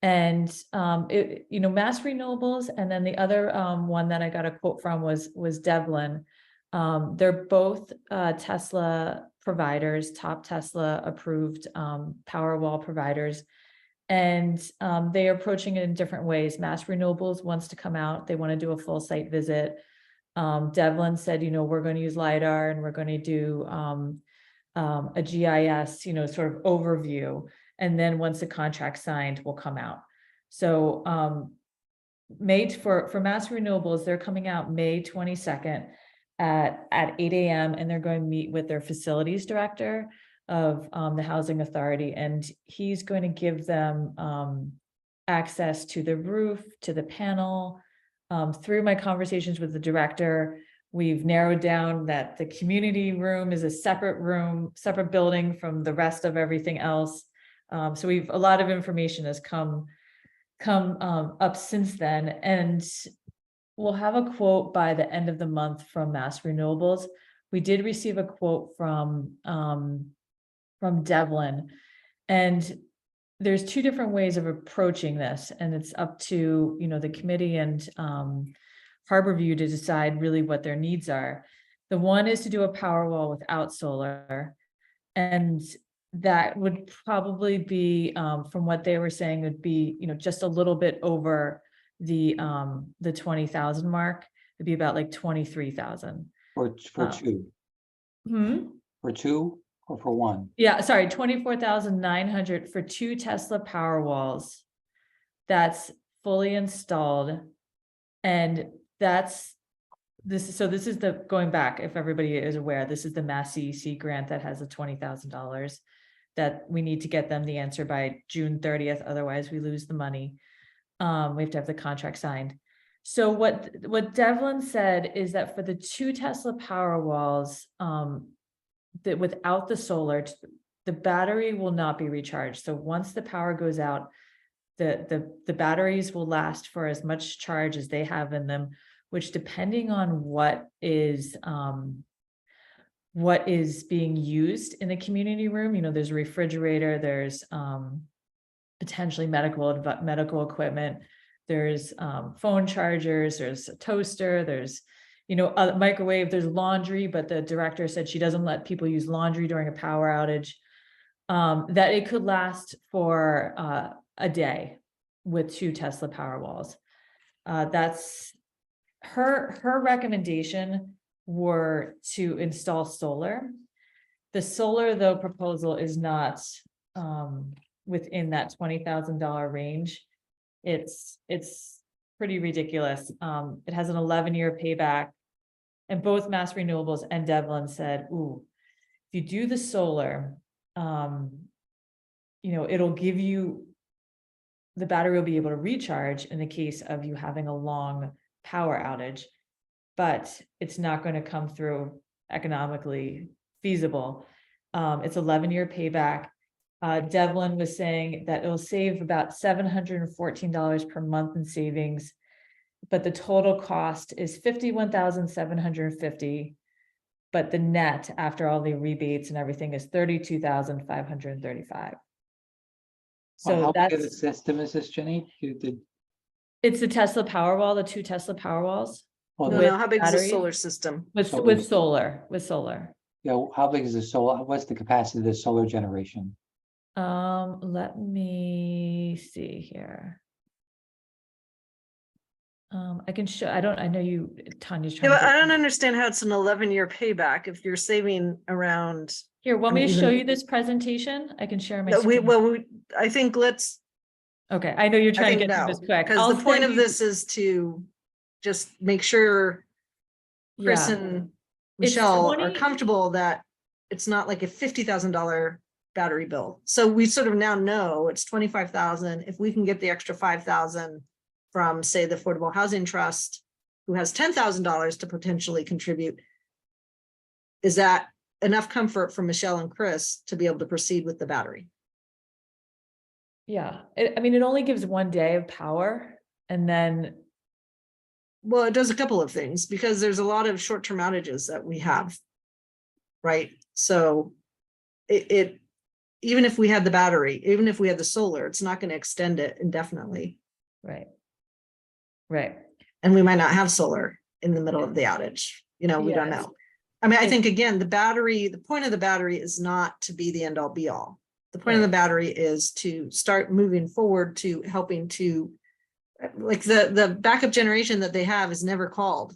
And Mass Renewables, and then the other one that I got a quote from was Devlin. They're both Tesla providers, top Tesla approved Powerwall providers. And they are approaching it in different ways. Mass Renewables wants to come out. They want to do a full site visit. Devlin said, we're going to use LiDAR and we're going to do a GIS, sort of overview. And then once the contract's signed, we'll come out. So for Mass Renewables, they're coming out May 22nd at 8 a.m. and they're going to meet with their facilities director of the Housing Authority, and he's going to give them access to the roof, to the panel. Through my conversations with the director, we've narrowed down that the community room is a separate building from the rest of everything else. So a lot of information has come up since then, and we'll have a quote by the end of the month from Mass Renewables. We did receive a quote from Devlin, and there's 2 different ways of approaching this, and it's up to the committee and Harborview to decide really what their needs are. The one is to do a Powerwall without solar, and that would probably be from what they were saying would be just a little bit over the 20,000 mark. It'd be about like 23,000 for two. Hmm? For two or for one? Yeah, sorry, 24,900 for 2 Tesla Powerwalls. That's fully installed. And that's this is the, going back, if everybody is aware, this is the Mass CEC grant that has a $20,000 that we need to get them the answer by June 30th, otherwise we lose the money. We have to have the contract signed. So what Devlin said is that for the 2 Tesla Powerwalls, that without the solar, the battery will not be recharged. So once the power goes out, the batteries will last for as much charge as they have in them, which depending on what is being used in the community room, you know, there's a refrigerator, there's potentially medical equipment, there's phone chargers, there's a toaster, there's, you know, a microwave, there's laundry, but the director said she doesn't let people use laundry during a power outage, that it could last for a day with 2 Tesla Powerwalls. That's her recommendation were to install solar. The solar though proposal is not within that $20,000 range. It's pretty ridiculous. It has an 11-year payback, and both Mass Renewables and Devlin said, ooh, if you do the solar, you know, it'll give you, the battery will be able to recharge in the case of you having a long power outage, but it's not going to come through economically feasible. It's 11-year payback. Devlin was saying that it'll save about $714 per month in savings, but the total cost is $51,750. But the net after all the rebates and everything is $32,535. So How big of a that's, system is this, Jenny? it's the Tesla Powerwall, the 2 Tesla Powerwalls Well, No, with no, how big is the batteries? solar system? with solar. yeah, how big is the solar? What's the capacity of the solar generation? Let me see here. I can show, I know you, Tanya's Yeah, trying to but I get- don't understand how it's an 11-year payback if you're saving around. Here, want I me mean, to show even- you this presentation? I can share my No, screen. I think let's, Okay, I know you're I trying to think get through no, this quick. because I'll the point send of you- this is to just make sure Chris Yeah, and It's Michelle are 20 comfortable that it's not like a $50,000 battery bill. So we sort of now know it's 25,000. If we can get the extra 5,000 from, say, the Affordable Housing Trust, who has $10,000 to potentially contribute, is that enough comfort for Michelle and Chris to be able to proceed with the battery? yeah. I mean, it only gives 1 day of power, and then Well, it does a couple of things because there's a lot of short-term outages that we have. Right? So it even if we had the battery, even if we had the solar, it's not going to extend it indefinitely. right. And we might not have solar in the middle of the outage. You know, we don't Yes. know. I mean, I And- think again, the point of the battery is not to be the end all be all. The point of the Right. battery is to start moving forward to helping to, like the backup generation that they have is never called,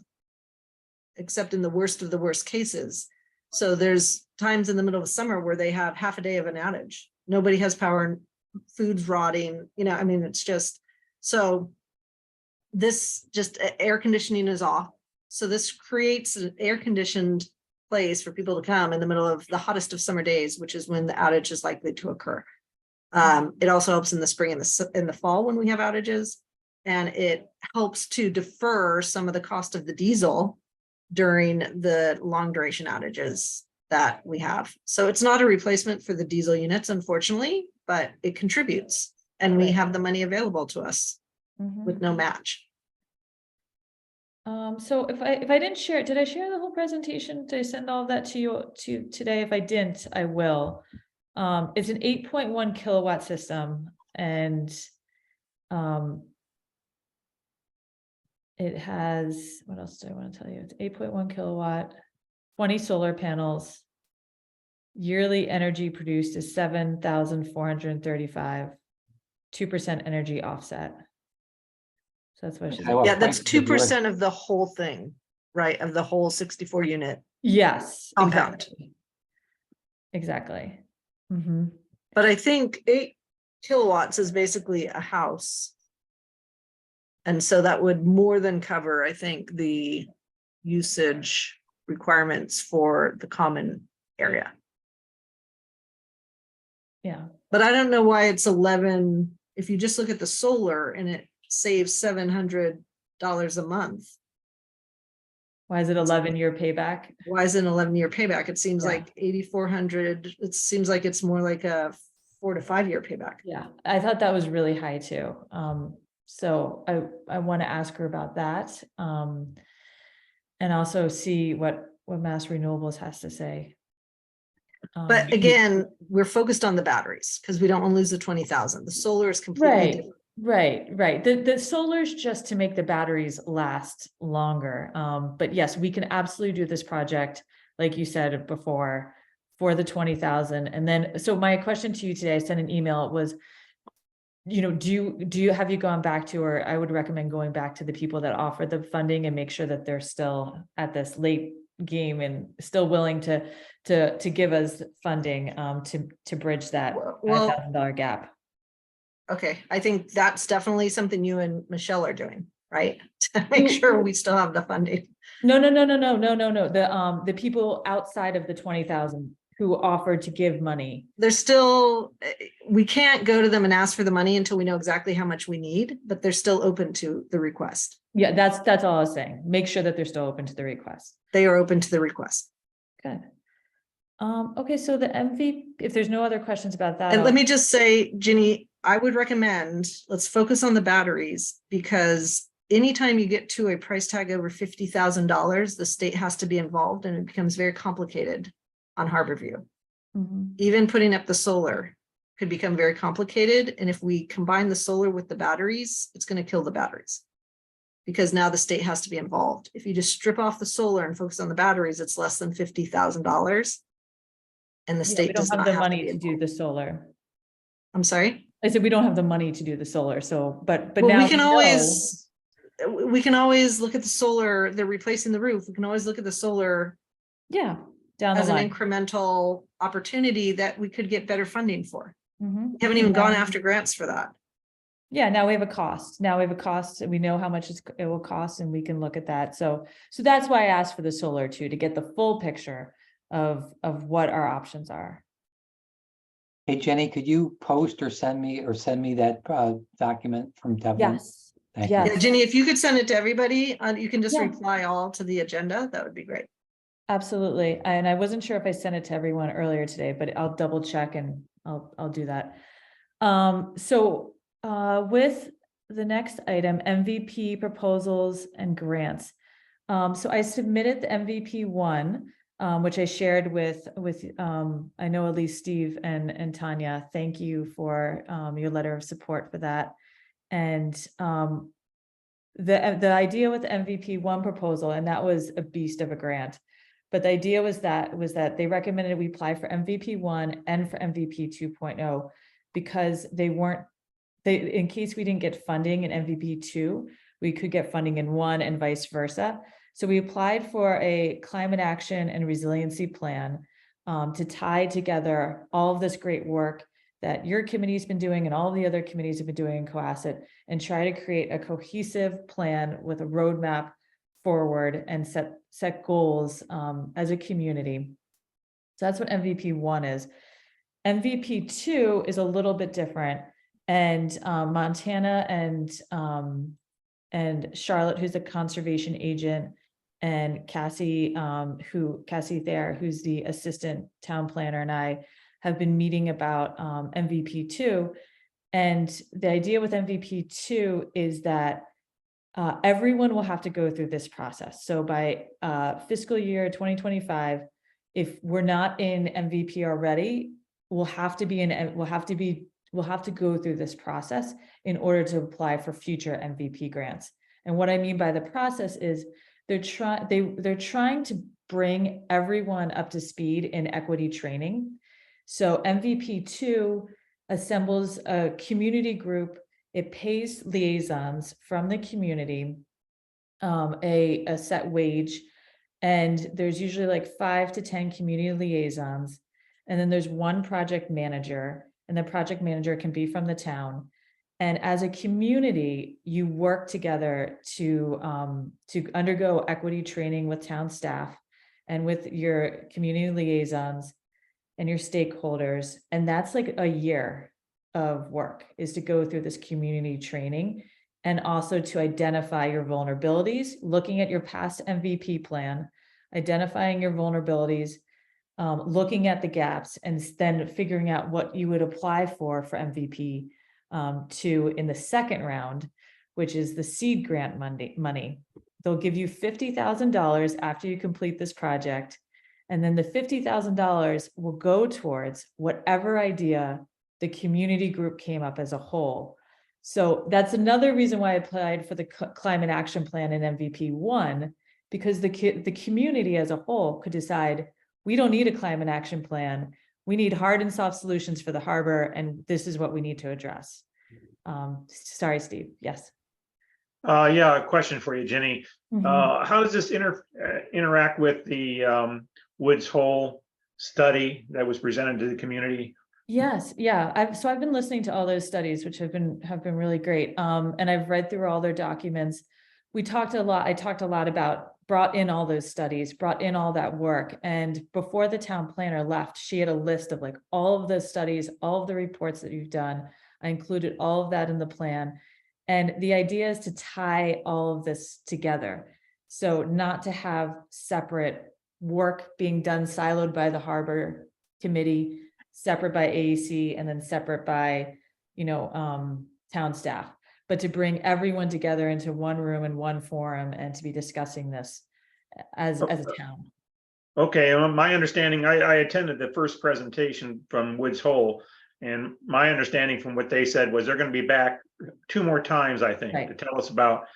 except in the worst of the worst cases. So there's times in the middle of summer where they have half a day of an outage. Nobody has power, food's rotting, you know, I mean, it's just, so this just air conditioning is off. So this creates an air conditioned place for people to come in the middle of the hottest of summer days, which is when the outage is likely to occur. It also helps in the spring and in the fall when we have outages, and it helps to defer some of the cost of the diesel during the long duration outages that we have. So it's not a replacement for the diesel units, unfortunately, but it contributes, and we Right. have the money available to us Mhm. with no match. So if I didn't share it, did I share the whole presentation? Did I send all of that to you today? If I didn't, I will. It's an 8.1 kilowatt system, and it has, what else do I want to tell you? It's 8.1 kilowatt, 20 solar panels. Yearly energy produced is 7,435, 2% energy offset. So that's what she's. Okay, well, Yeah, that's prices are good. 2% of the whole thing, right? Of the whole 64 unit. Yes. Compound. Exactly. exactly. Mhm. But I think 8 kilowatts is basically a house. And so that would more than cover, I think, the usage requirements for the common area. Yeah. But I don't know why it's 11, if you just look at the solar and it saves $700 a month. Why is it 11-year payback? Why is it an 11-year payback? It seems Yeah. like 8,400, it seems like it's more like a 4 to 5 year payback. Yeah, I thought that was really high too. So I want to ask her about that. And also see what Mass Renewables has to say. But again, we're focused on the batteries because we don't want to lose the 20,000. The solar is completely different. Right. The solar's just to make the batteries last longer. But yes, we can absolutely do this project, like you said before, for the 20,000. And then, so my question to you today, I sent an email, was, have you gone back to, or I would recommend going back to the people that offer the funding and make sure that they're still at this late game and still willing to give us funding to bridge that Well, $5,000 gap. okay, I think that's definitely something you and Michelle are doing, right? To make sure we still have the funding. No. The people outside of the 20,000 who offered to give money. They're still, we can't go to them and ask for the money until we know exactly how much we need, but they're still open to the request. Yeah, that's all I was saying. Make sure that they're still open to the request. They are open to the request. Good. Okay, so the MVP, if there's no other questions about that. And let me just say, Ginny, I would recommend, let's focus on the batteries, because anytime you get to a price tag over $50,000, the state has to be involved and it becomes very complicated on Harborview. Mhm. Even putting up the solar could become very complicated. And if we combine the solar with the batteries, it's going to kill the batteries. Because now the state has to be involved. If you just strip off the solar and focus on the batteries, it's less than $50,000. And the Yeah, we state don't does have not the have money to to be do the involved. solar. I'm sorry? I said, we don't have the money to do the solar, so, but Well, now we can know- always look at the solar, they're replacing the roof. We can always look at the solar Yeah, down the as an line. incremental opportunity that we could get better funding for. Mhm. We haven't even gone Yeah. after grants for that. Yeah, now we have a cost. Now we have a cost, and we know how much it will cost, and we can look at that. So that's why I asked for the solar too, to get the full picture of what our options are. Hey, Jenny, could you post or send me that document from Devlin? Yes. Thank Yes. you. Yeah, Ginny, if you could send it to everybody, you can just Yeah. reply all to the agenda. That would be great. Absolutely. And I wasn't sure if I sent it to everyone earlier today, but I'll double check and I'll do that. With the next item, MVP proposals and grants. So I submitted the MVP one, which I shared with I know at least Steve and Tanya. Thank you for your letter of support for that. And the idea with the MVP one proposal, and that was a beast of a grant. But the idea was that they recommended we apply for MVP 1 and for MVP 2.0 because in case we didn't get funding in MVP 2, we could get funding in 1 and vice versa. So we applied for a climate action and resiliency plan to tie together all of this great work that your committee's been doing and all the other committees have been doing in Cohasset, and try to create a cohesive plan with a roadmap forward and set goals as a community. So that's what MVP 1 is. MVP 2 is a little bit different, and Montana and Charlotte, who's a conservation agent, and Cassie Thayer, who's the assistant town planner, and I have been meeting about MVP 2. And the idea with MVP 2 is that everyone will have to go through this process. So by fiscal year 2025, if we're not in MVP already, we'll have to go through this process in order to apply for future MVP grants. And what I mean by the process is they're trying to bring everyone up to speed in equity training. So MVP 2 assembles a community group. It pays liaisons from the community, a set wage, and there's usually like 5 to 10 community liaisons. And then there's one project manager, and the project manager can be from the town. And as a community, you work together to undergo equity training with town staff and with your community liaisons and your stakeholders. And that's like a year of work, is to go through this community training and also to identify your vulnerabilities, looking at your past MVP plan, identifying your vulnerabilities, looking at the gaps, and then figuring out what you would apply for MVP in the second round, which is the seed grant money. They'll give you $50,000 after you complete this project. And then the $50,000 will go towards whatever idea the community group came up as a whole. So that's another reason why I applied for the climate action plan in MVP 1, because the community as a whole could decide, we don't need a climate action plan. We need hard and soft solutions for the harbor, and this is what we need to address. Sorry, Steve. Yes. Yeah, a question for you, Jenny. Mhm. How does this interact with the Woods Hole study that was presented to the community? Yes, yeah. I've been listening to all those studies, which have been really great. And I've read through all their documents. I talked a lot about, brought in all those studies, brought in all that work. And before the town planner left, she had a list of like all of the studies, all of the reports that you've done. I included all of that in the plan. And the idea is to tie all of this together. So not to have separate work being done siloed by the harbor committee, separate by AEC, and then separate by, town staff, but to bring everyone together into one room and one forum and to be discussing this as a town. Okay, well, my understanding, I attended the first presentation from Woods Hole, and my understanding from what they said was they're going to be back 2 more times, I think, Right. to tell us about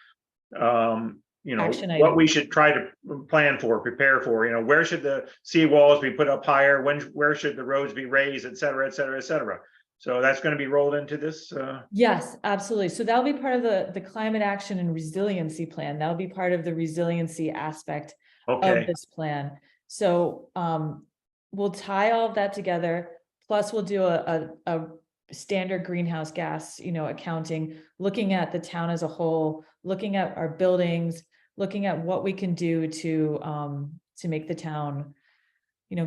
Action what items. we should try to plan for, prepare for, where should the sea walls be put up higher, where should the roads be raised, et cetera, et cetera, et cetera. So that's going to be rolled into this. Yes, absolutely. So that'll be part of the climate action and resiliency plan. That'll be part of the resiliency aspect of Okay, this plan. So we'll tie all of that together. Plus, we'll do a standard greenhouse gas, accounting, looking at the town as a whole, looking at our buildings, looking at what we can do to make the town,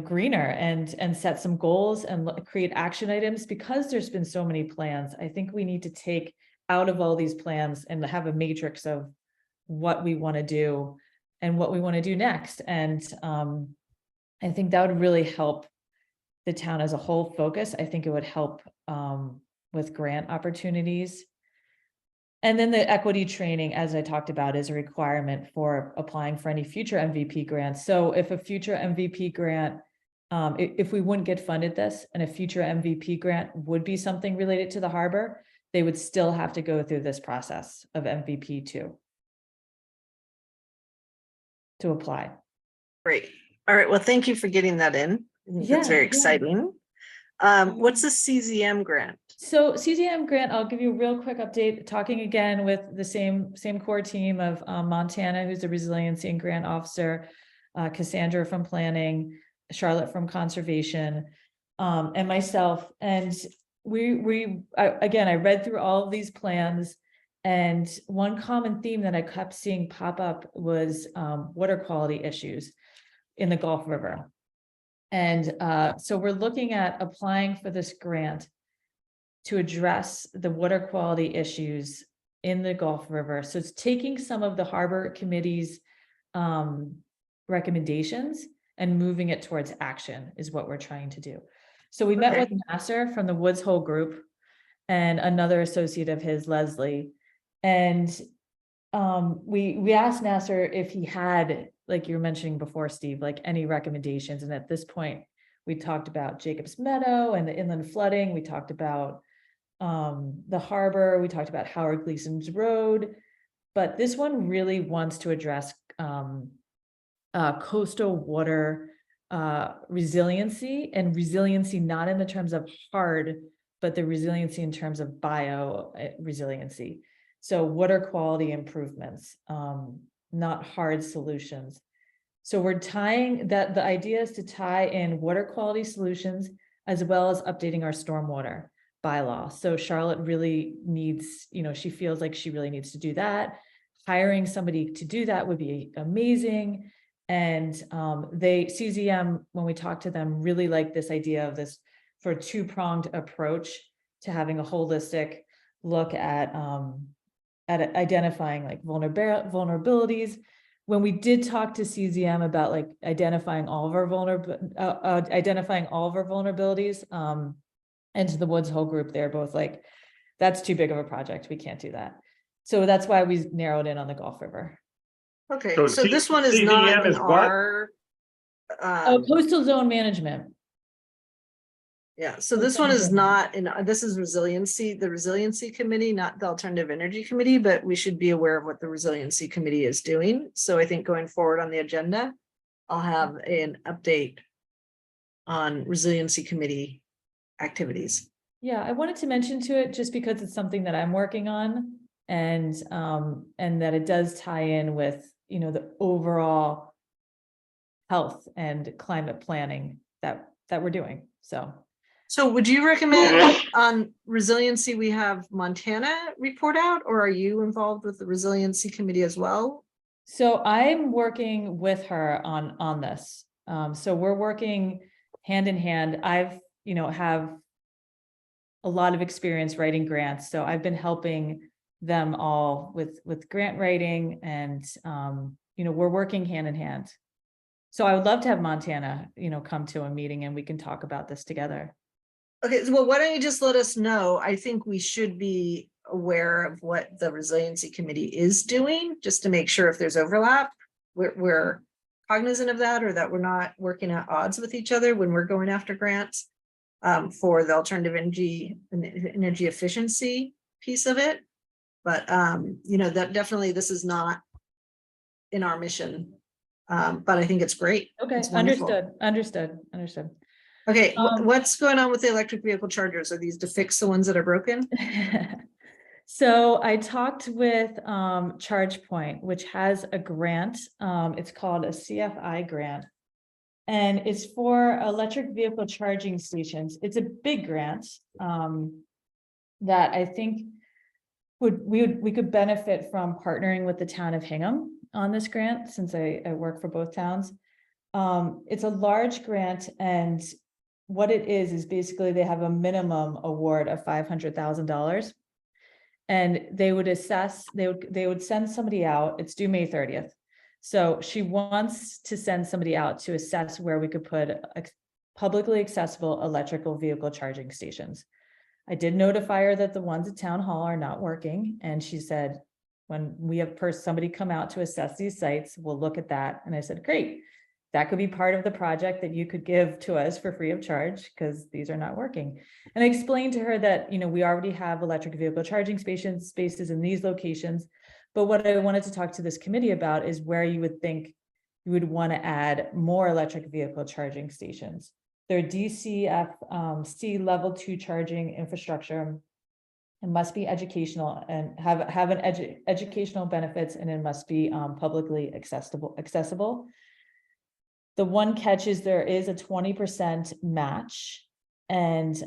greener, and set some goals and create action items. Because there's been so many plans, I think we need to take out of all these plans and have a matrix of what we want to do and what we want to do next. And I think that would really help the town as a whole focus. I think it would help with grant opportunities. And then the equity training, as I talked about, is a requirement for applying for any future MVP grants. So if a future MVP grant, if we wouldn't get funded this, and a future MVP grant would be something related to the harbor, they would still have to go through this process of MVP 2 to apply. Great. All right. Well, thank you for getting that in. I think that's very Yeah. exciting. What's the CZM grant? So CZM grant, I'll give you a real quick update, talking again with the same core team of Montana, who's the resiliency and grant officer, Cassandra from planning, Charlotte from conservation, and myself. And I read through all of these plans, and one common theme that I kept seeing pop up was water quality issues in the Gulf River. And so we're looking at applying for this grant to address the water quality issues in the Gulf River. So it's taking some of the harbor committee's recommendations and moving it towards action is what we're trying to do. So we met with Nasser from the Woods Hole group and another associate of his, Leslie. And we asked Nasser if he had, like you were mentioning before, Steve, like any recommendations. And at this point, we talked about Jacobs Meadow and the inland flooding. We talked about the harbor. We talked about Howard Gleason's Road. But this one really wants to address coastal water resiliency, and resiliency not in the terms of hard, but the resiliency in terms of bio resiliency. So water quality improvements, not hard solutions. So we're tying that, the idea is to tie in water quality solutions as well as updating our stormwater bylaw. So Charlotte really needs, she feels like she really needs to do that. Hiring somebody to do that would be amazing. And CZM, when we talked to them, really like this idea of this for a two-pronged approach to having a holistic look at identifying like vulnerabilities. When we did talk to CZM about like identifying all of our vulnerabilities, and to the Woods Hole group, they're both like, that's too big of a project. We can't do that. So that's why we narrowed in on the Gulf River. Okay, So so this one is CZM not in is what? our. Coastal zone management. Yeah, so this one is not in, this is resiliency, the resiliency committee, not the alternative energy committee, but we should be aware of what the resiliency committee is doing. So I think going forward on the agenda, I'll have an update on resiliency committee activities. Yeah, I wanted to mention to it just because it's something that I'm working on, and that it does tie in with, the overall health and climate planning that we're doing. So would you recommend on resiliency, we have Montana report out, or are you involved with the resiliency committee as well? So I'm working with her on this. So we're working hand in hand. I've, have a lot of experience writing grants. So I've been helping them all with grant writing, and, we're working hand in hand. So I would love to have Montana, come to a meeting and we can talk about this together. Okay, well, why don't you just let us know? I think we should be aware of what the resiliency committee is doing, just to make sure if there's overlap, we're cognizant of that, or that we're not working at odds with each other when we're going after grants for the alternative energy and energy efficiency piece of it. But that definitely, this is not in our mission, but I think it's great. Okay, It's wonderful. understood. Okay, what's going on with the electric vehicle chargers? Are these to fix the ones that are broken? So I talked with ChargePoint, which has a grant. It's called a CFI grant, and it's for electric vehicle charging stations. It's a big grant that I think we could benefit from partnering with the town of Hingham on this grant, since I work for both towns. It's a large grant, and what it is basically they have a minimum award of $500,000, and they would assess, they would send somebody out. It's due May 30th. So she wants to send somebody out to assess where we could put publicly accessible electrical vehicle charging stations. I did notify her that the ones at town hall are not working, and she said, when we have somebody come out to assess these sites, we'll look at that. And I said, great, that could be part of the project that you could give to us for free of charge, because these are not working. And I explained to her that, we already have electric vehicle charging spaces in these locations. But what I wanted to talk to this committee about is where you would think you would want to add more electric vehicle charging stations. They're DCFC level 2 charging infrastructure. It must be educational and have an educational benefits, and it must be publicly accessible. The one catch is there is a 20% match, and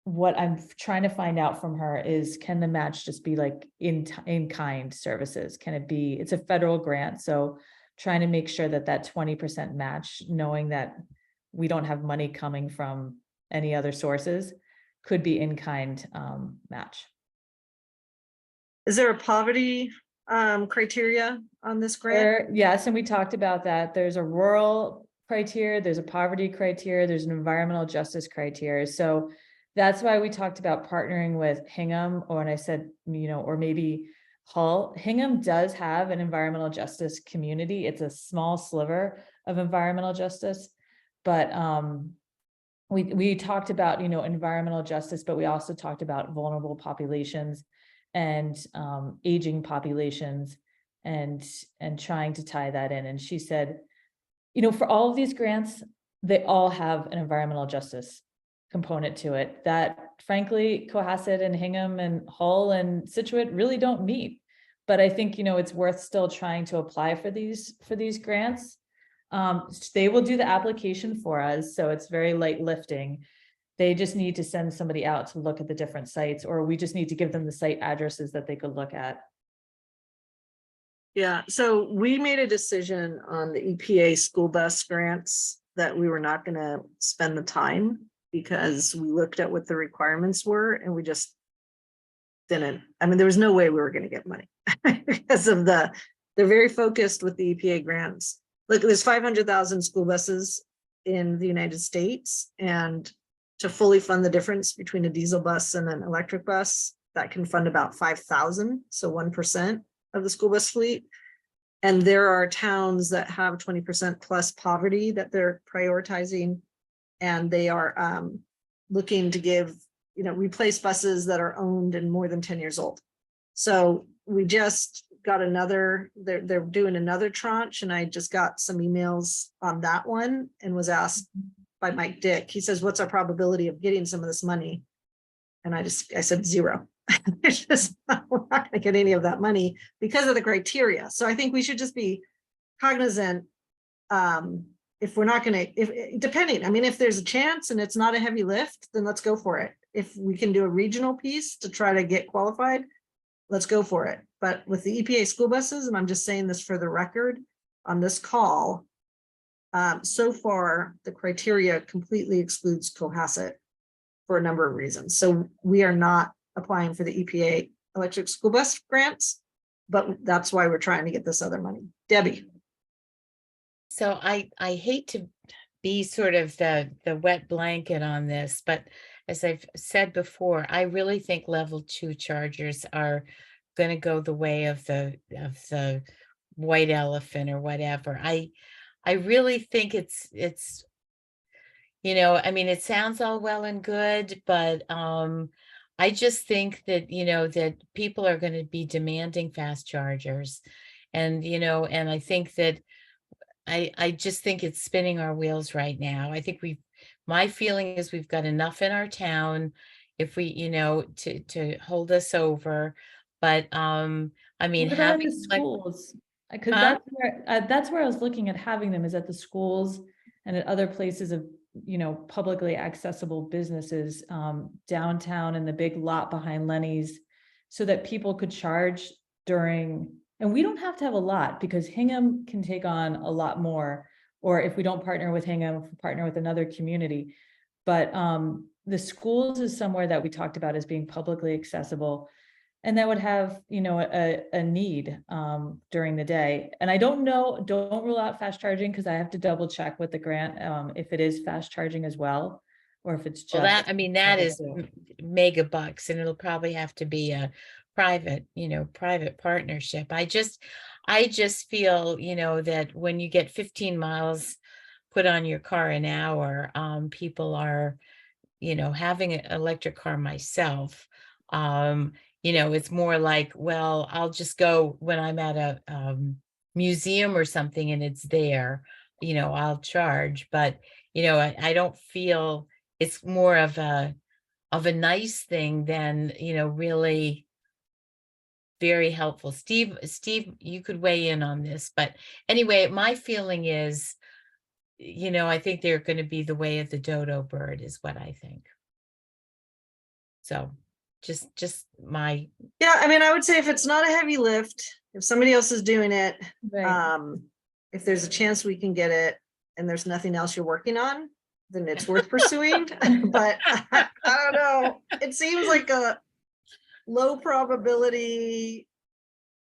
what I'm trying to find out from her is, can the match just be like in kind services? Can it be? It's a federal grant, so trying to make sure that 20% match, knowing that we don't have money coming from any other sources, could be in kind match. Is there a poverty criteria on this grant? Yes, and we talked about that. There's a rural criteria, there's a poverty criteria, there's an environmental justice criteria. So that's why we talked about partnering with Hingham, and I said, or maybe Hull. Hingham does have an environmental justice community. It's a small sliver of environmental justice, but we talked about, environmental justice, but we also talked about vulnerable populations and aging populations, and trying to tie that in. And she said, for all of these grants, they all have an environmental justice component to it that frankly Cohasset and Hingham and Hull and Scituate really don't meet. but I think, it's worth still trying to apply for these grants. They will do the application for us, so it's very light lifting. They just need to send somebody out to look at the different sites, or we just need to give them the site addresses that they could look at. Yeah, so we made a decision on the EPA school bus grants that we were not gonna spend the time because we looked at what the requirements were and we just didn't, I mean, there was no way we were gonna get money because of they're very focused with the EPA grants. Look, there's 500,000 school buses in the United States, and to fully fund the difference between a diesel bus and an electric bus, that can fund about 5,000, so 1% of the school bus fleet. And there are towns that have 20% plus poverty that they're prioritizing, and they are looking to give, replace buses that are owned and more than 10 years old. So we just got another, they're doing another tranche, and I just got some emails on that one and was asked by Mike Dick. He says, what's our probability of getting some of this money? And I said 0. It's just, we're not gonna get any of that money because of the criteria. So I think we should just be cognizant. If we're not gonna, depending, I mean, if there's a chance and it's not a heavy lift, then let's go for it. If we can do a regional piece to try to get qualified, let's go for it. But with the EPA school buses, and I'm just saying this for the record on this call, so far the criteria completely excludes Cohasset for a number of reasons. So we are not applying for the EPA electric school bus grants, but that's why we're trying to get this other money. Debbie. So I hate to be sort of the wet blanket on this, but as I've said before, I really think level 2 chargers are going to go the way of the white elephant or whatever. I really think it's I mean, it sounds all well and good, but I just think that that people are going to be demanding fast chargers, and and I think that I just think it's spinning our wheels right now. I think my feeling is we've got enough in our town if we to hold us over, but I mean, What about at having the schools? Because Huh? that's where I was looking at having them, is at the schools and at other places of, publicly accessible businesses, downtown and the big lot behind Lenny's, so that people could charge during, and we don't have to have a lot because Hingham can take on a lot more, or if we don't partner with Hingham, if we partner with another community. But the schools is somewhere that we talked about as being publicly accessible, and that would have, a need during the day. And I don't rule out fast charging, because I have to double check with the grant if it is fast charging as well, or if it's just. Well, that is level 2. mega bucks, and it'll probably have to be a private partnership. I just feel, that when you get 15 miles put on your car an hour, people are, having an electric car myself, it's more like, well, I'll just go when I'm at a museum or something and it's there, I'll charge. But, I don't feel it's more of a nice thing than, really very helpful. Steve, you could weigh in on this, but anyway, my feeling is, I think they're going to be the way of the dodo bird is what I think. So just my. Yeah, I mean, I would say if it's not a heavy lift, if somebody else is doing it, Right. if there's a chance we can get it and there's nothing else you're working on, then it's worth pursuing. But I don't know. It seems like a low probability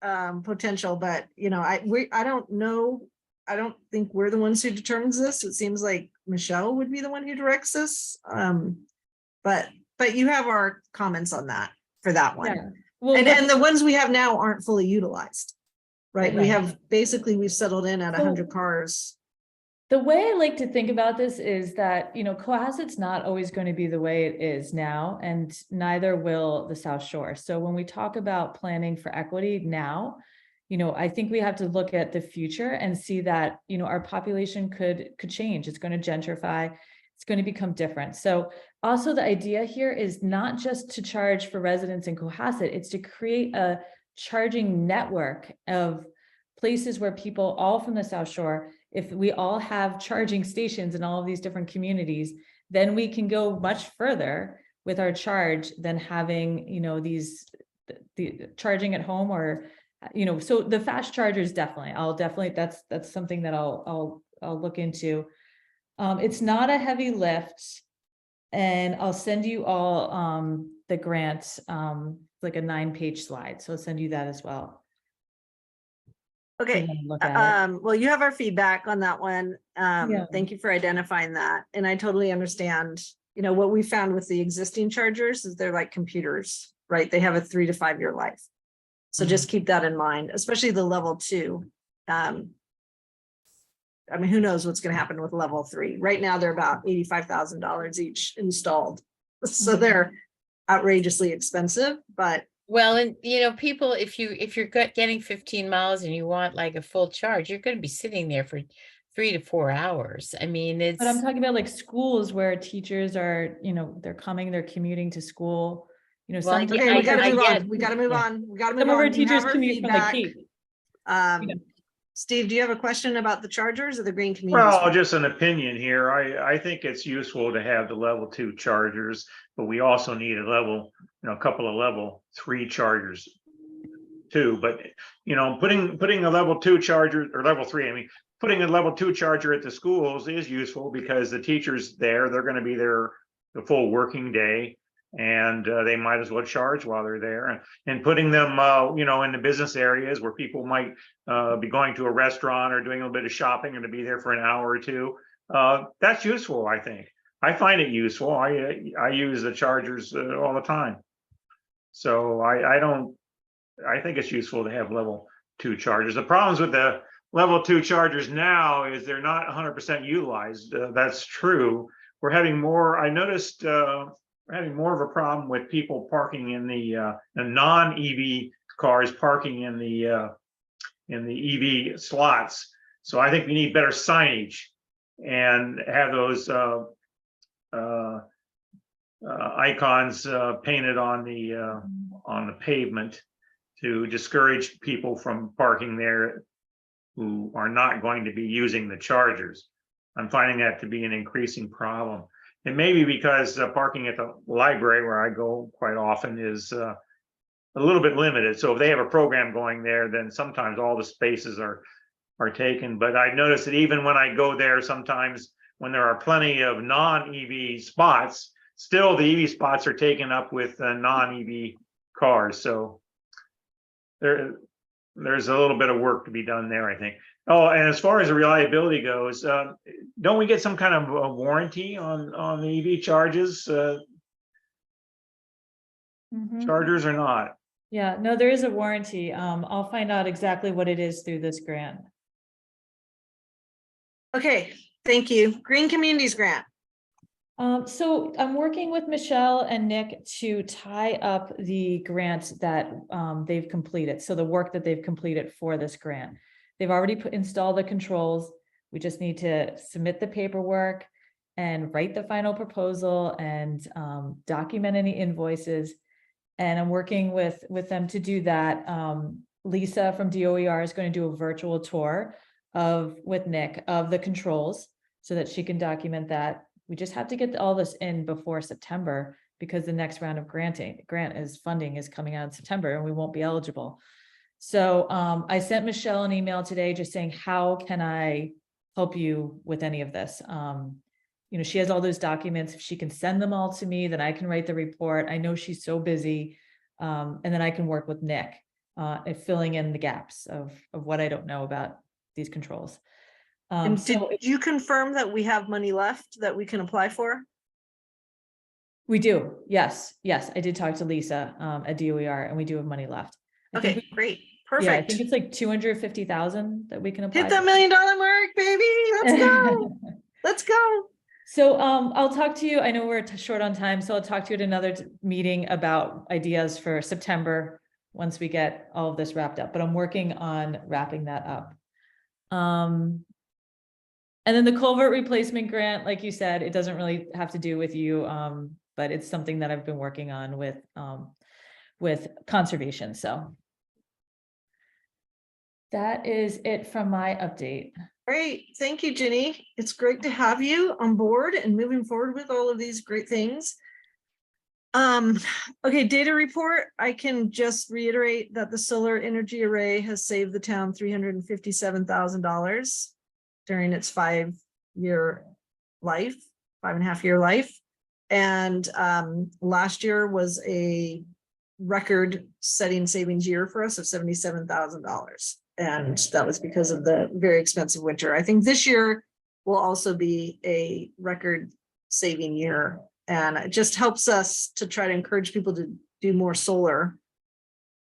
potential, but I don't know. I don't think we're the ones who determines this. It seems like Michelle would be the one who directs this. But you have our comments on that for that one. Yeah. Well, And the ones we have now aren't fully utilized, right? We Right. have, we've settled in at 100 cars. the way I like to think about this is that, Cohasset's not always going to be the way it is now, and neither will the South Shore. So when we talk about planning for equity now, I think we have to look at the future and see that, our population could change. It's going to gentrify. It's going to become different. So also the idea here is not just to charge for residents in Cohasset, it's to create a charging network of places where people all from the South Shore, if we all have charging stations in all of these different communities, then we can go much further with our charge than having, you know, the charging at home or, you know, so the fast chargers, definitely, that's something that I'll look into. It's not a heavy lift, and I'll send you all the grants, like a 9-page slide. So I'll send you that as well. Okay. Look at it. Well, you have our feedback on that one. Yeah. Thank you for identifying that. And I totally understand, you know, what we found with the existing chargers is they're like computers, right? They have a 3 to 5 year life. So just keep that in mind, especially the level 2. I mean, who knows what's going to happen with level 3? Right now, they're about $85,000 each installed. So they're outrageously expensive, but Well, and you know, people, if you're getting 15 miles and you want like a full charge, you're going to be sitting there for 3 to 4 hours. I mean, it's. But I'm talking about like schools where teachers are, you know, they're coming to school, you know, Well, some. okay, we gotta I move get- on. We gotta move yeah. on. We gotta move Some of on. our You teachers have our commute from the feedback. Cape. Steve, do you have a question about the chargers or the green communities? Well, grant? just an opinion here. I think it's useful to have the level 2 chargers, but we also need a couple of level 3 chargers too. But, you know, putting a level 2 charger or level 3, I mean, putting a level 2 charger at the schools is useful because the teachers there, they're going to be there the full working day. And they might as well charge while they're there, and putting them, you know, in the business areas where people might be going to a restaurant or doing a little bit of shopping and to be there for an hour or two. That's useful, I think. I find it useful. I use the chargers all the time. So I think it's useful to have level 2 chargers. The problems with the level 2 chargers now is they're not 100% utilized. That's true. We're having more, I noticed, we're having more of a problem with people parking in the non-EV cars parking in the EV slots. So I think we need better signage and have those icons painted on the pavement to discourage people from parking there who are not going to be using the chargers. I'm finding that to be an increasing problem. It may be because parking at the library where I go quite often is a little bit limited. So if they have a program going there, then sometimes all the spaces are taken. But I noticed that even when I go there, sometimes when there are plenty of non-EV spots, still the EV spots are taken up with non-EV cars. So there's a little bit of work to be done there, I think. Oh, and as far as the reliability goes, don't we get some kind of a warranty on the EV charges, chargers or not? Yeah, no, there is a warranty. I'll find out exactly what it is through this grant. Okay, thank you. Green Communities Grant. So I'm working with Michelle and Nick to tie up the grant that they've completed. So the work that they've completed for this grant. They've already installed the controls. We just need to submit the paperwork and write the final proposal and document any invoices. And I'm working with them to do that. Lisa from DOER is going to do a virtual tour with Nick of the controls so that she can document that. We just have to get all this in before September because the next round of funding is coming out in September and we won't be eligible. So I sent Michelle an email today just saying, how can I help you with any of this? You know, she has all those documents. If she can send them all to me, then I can write the report. I know she's so busy. And then I can work with Nick at filling in the gaps of what I don't know about these controls. And So did you confirm that we have money left that we can apply for? we do. Yes. I did talk to Lisa at DOER and we do have money left. I think Okay, great. Yeah, I Perfect. think it's like 250,000 that we can apply. Hit that $1 million mark, baby. Let's go. Let's go. So I'll talk to you. I know we're short on time, so I'll talk to you at another meeting about ideas for September once we get all of this wrapped up. But I'm working on wrapping that up. And then the culvert replacement grant, like you said, it doesn't really have to do with you, but it's something that I've been working on with conservation. So That is it from my update. Great. Thank you, Ginny. It's great to have you on board and moving forward with all of these great things. Okay, data report. I can just reiterate that the solar energy array has saved the town $357,000 during its 5-year life, 5.5-year life. And last year was a record-setting savings year for us of $77,000. And that was because of the very expensive winter. I think this year will also be a record-saving year. And it just helps us to try to encourage people to do more solar.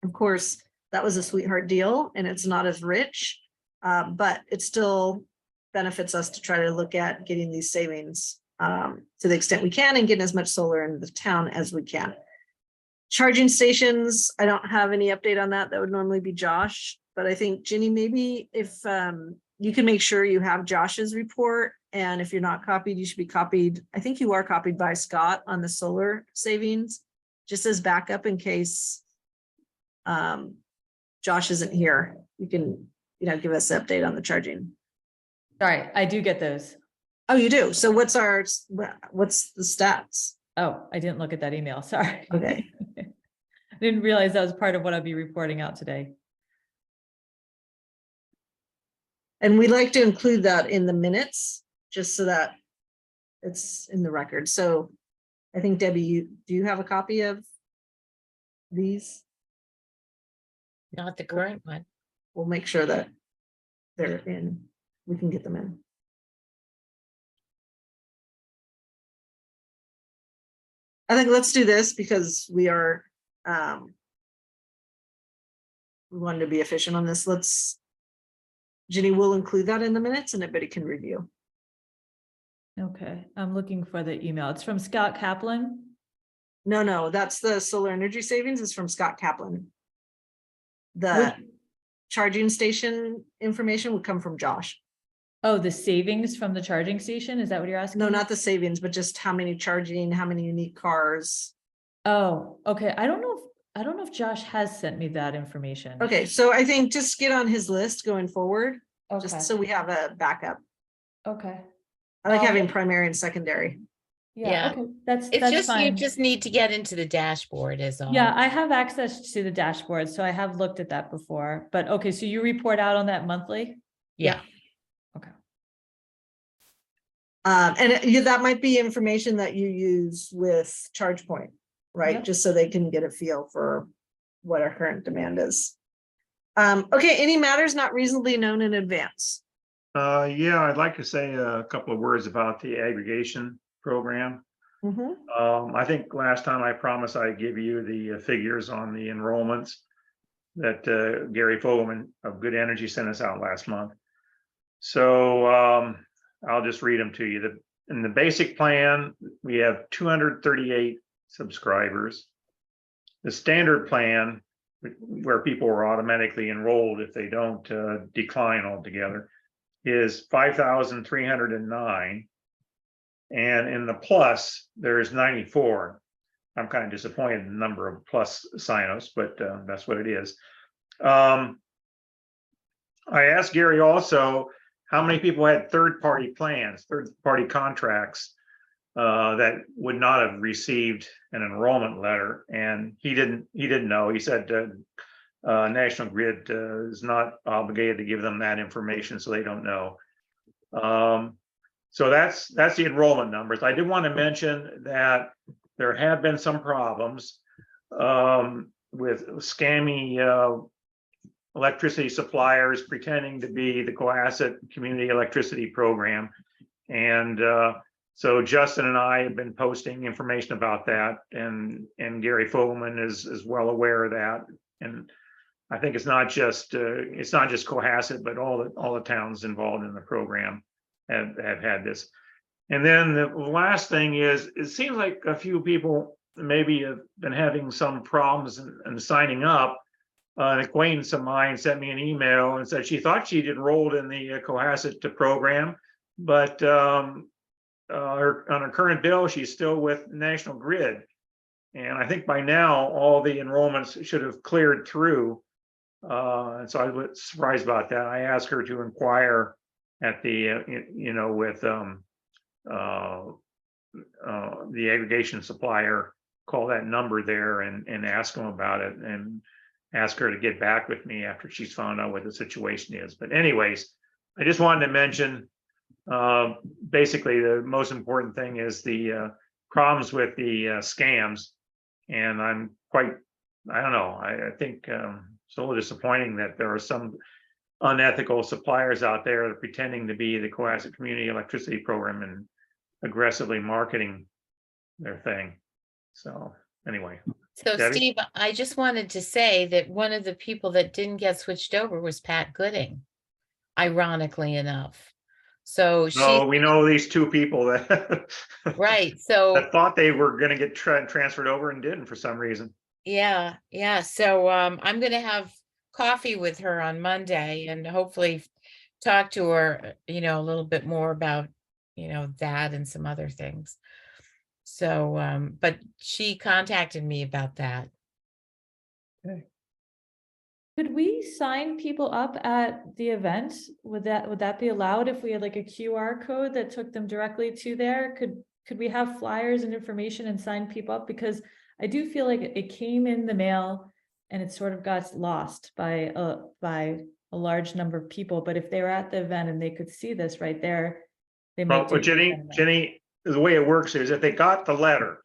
Of course, that was a sweetheart deal and it's not as rich, but it still benefits us to try to look at getting these savings to the extent we can and getting as much solar in the town as we can. Charging stations, I don't have any update on that. That would normally be Josh, but I think Ginny, maybe if you can make sure you have Josh's report. And if you're not copied, you should be copied. I think you are copied by Scott on the solar savings, just as backup in case Josh isn't here. You can, give us an update on the charging. Sorry, I do get those. Oh, you do? So what's the stats? Oh, I didn't look at that email. Sorry. Okay. I didn't realize that was part of what I'll be reporting out today. And we'd like to include that in the minutes, just so that it's in the record. So I think Debbie, do you have a copy of these? Not the current one. We'll make sure that they're in, we can get them in. I think let's do this because we are, we wanted to be efficient on this. Ginny will include that in the minutes and everybody can review. Okay, I'm looking for the email. It's from Scott Kaplan. No, that's the solar energy savings is from Scott Kaplan. The charging station information would come from Josh. Oh, the savings from the charging station? Is that what you're asking? No, not the savings, but just how many charging, how many unique cars. Oh, okay. I don't know if Josh has sent me that information. Okay, so I think just get on his list going forward, Okay. just so we have a backup. Okay. I like having primary and secondary. Yeah. Okay. That's It's just, you fine. just need to get into the dashboard is all. Yeah, I have access to the dashboard, so I have looked at that before. But okay, so you report out on that monthly? Yeah. Okay. And that might be information that you use with ChargePoint, right? Yep. Just so they can get a feel for what our current demand is. Okay, any matters not reasonably known in advance? Yeah, I'd like to say a couple of words about the aggregation program. Mm-hmm. I think last time I promised I'd give you the figures on the enrollments that Gary Fogelman of Good Energy sent us out last month. So I'll just read them to you. In the basic plan, we have 238 subscribers. The standard plan, where people are automatically enrolled if they don't decline altogether, is 5,309. And in the plus, there's 94. I'm kind of disappointed in the number of plus signups, but that's what it is. I asked Gary also how many people had third-party plans, third-party contracts that would not have received an enrollment letter, and he didn't know. He said National Grid is not obligated to give them that information, so they don't know. So that's the enrollment numbers. I did want to mention that there have been some problems with scammy electricity suppliers pretending to be the Cohasset Community Electricity Program. And so Justin and I have been posting information about that, and Gary Fogelman is well aware of that. And I think it's not just Cohasset, but all the towns involved in the program have had this. And then the last thing is, it seems like a few people maybe have been having some problems in signing up. An acquaintance of mine sent me an email and said she thought she'd enrolled in the Cohasset program, but on her current bill, she's still with National Grid. And I think by now, all the enrollments should have cleared through. And so I was surprised about that. I asked her to inquire at the, with the aggregation supplier, call that number there and ask them about it, and ask her to get back with me after she's found out what the situation is. But anyways, I just wanted to mention, basically the most important thing is the problems with the scams. And I'm quite, I don't know, I think it's a little disappointing that there are some unethical suppliers out there that are pretending to be the Cohasset Community Electricity Program and aggressively marketing their thing. So anyway. So Debbie? Steve, I just wanted to say that one of the people that didn't get switched over was Pat Gooding, ironically enough. So No, she, we know these two people that right, so that thought they were going to get transferred over and didn't for some reason. yeah, yeah. So I'm gonna have coffee with her on Monday and hopefully talk to her, a little bit more about, that and some other things. So, but she contacted me about that. Could we sign people up at the event? Would that be allowed if we had like a QR code that took them directly to there? Could we have flyers and information and sign people up? Because I do feel like it came in the mail and it sort of got lost by a large number of people. But if they were at the event and they could see this right there, they might. But Jenny, the way it works is if they got the letter,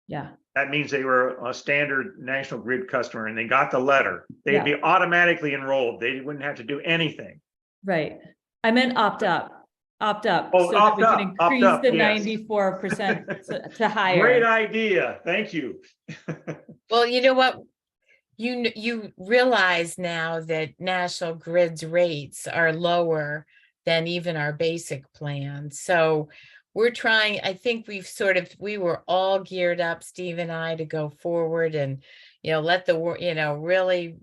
Yeah. that means they were a standard National Grid customer and they got the letter, they'd Yeah. be automatically enrolled. They wouldn't have to do anything. Right. I meant opt up. Oh, So that opt we can up, opt increase up, the yes. 94% to higher. Great idea. Thank you. Well, you know what? You realize now that National Grid's rates are lower than even our basic plan. So we're trying, I think we were all geared up, Steve and I, to go forward and, let the, really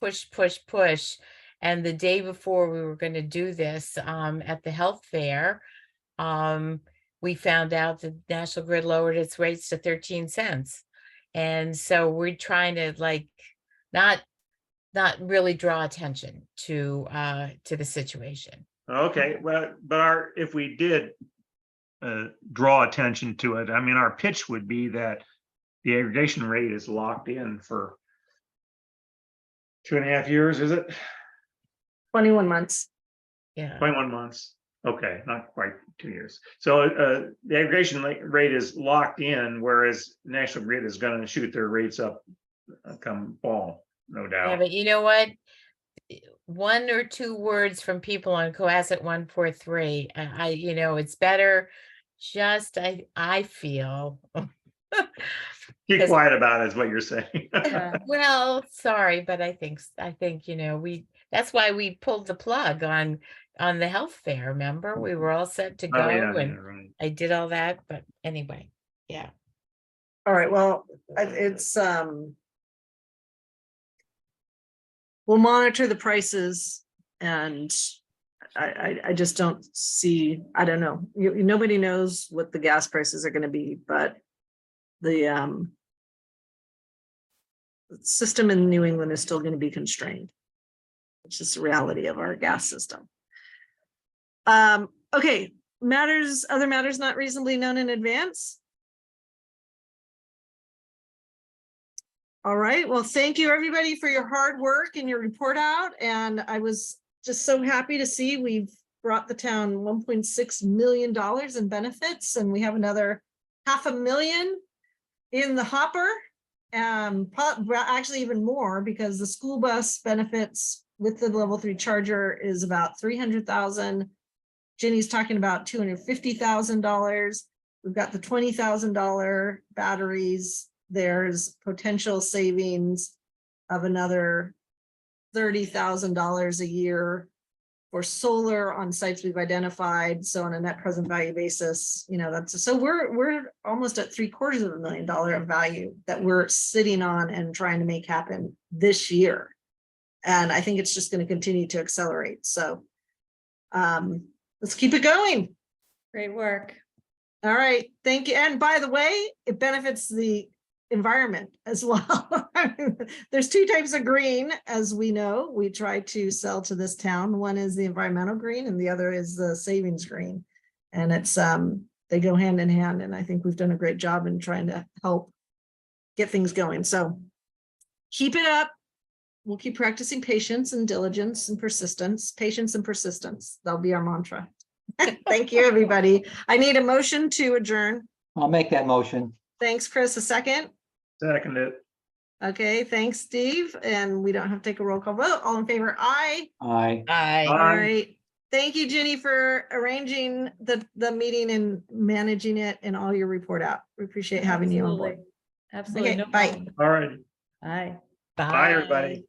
push. And the day before we were going to do this at the health fair, we found out that National Grid lowered its rates to 13 cents. And so we're trying to not really draw attention to the situation. Okay, well, but if we did draw attention to it, I mean, our pitch would be that the aggregation rate is locked in for 2.5 years, is it? 21 months. Yeah. 21 months. Okay, not quite 2 years. So the aggregation rate is locked in, whereas National Grid is going to shoot their rates up come fall, no Yeah, doubt. but you know what? 1 or 2 words from people on Cohasset 143. It's better. I feel. Keep quiet about it is what you're saying. Yeah. Well, sorry, but I think that's why we pulled the plug on the health fair. Remember, we were all set to go, Oh, yeah, and right. I did all that. But anyway, yeah. All right, well, it's we'll monitor the prices, and I just don't see, I don't know. Nobody knows what the gas prices are going to be, but the system in New England is still going to be constrained. It's just the reality of our gas system. Okay, other matters not reasonably known in advance. All right, well, thank you everybody for your hard work and your report out. And I was just so happy to see we've brought the town $1.6 million in benefits, and we have another $500,000 in the hopper. Actually even more, because the school bus benefits with the level 3 charger is about $300,000. Jenny's talking about $250,000. We've got the $20,000 batteries. There's potential savings of another $30,000 a year for solar on sites we've identified. So on a net present value basis, so we're almost at $750,000 of value that we're sitting on and trying to make happen this year. And I think it's just going to continue to accelerate. So let's keep it going. Great work. All right, thank you. And by the way, it benefits the environment as well. There's two types of green, as we know, we try to sell to this town. One is the environmental green and the other is the savings green. And it's, they go hand in hand. And I think we've done a great job in trying to help get things going. So keep it up. We'll keep practicing patience and diligence and persistence, patience and persistence. That'll be our mantra. Thank you, everybody. I need a motion to adjourn. I'll make that motion. Thanks, Chris. A second. Second it. Okay, thanks, Steve. And we don't have to take a roll call vote. All in favor, aye. Aye. Aye. All Aye. right. Thank you, Ginny, for arranging the meeting and managing it and all your report out. We appreciate having you on board. Absolutely. Absolutely. Okay, No bye. problem. All right. Bye. Bye, everybody.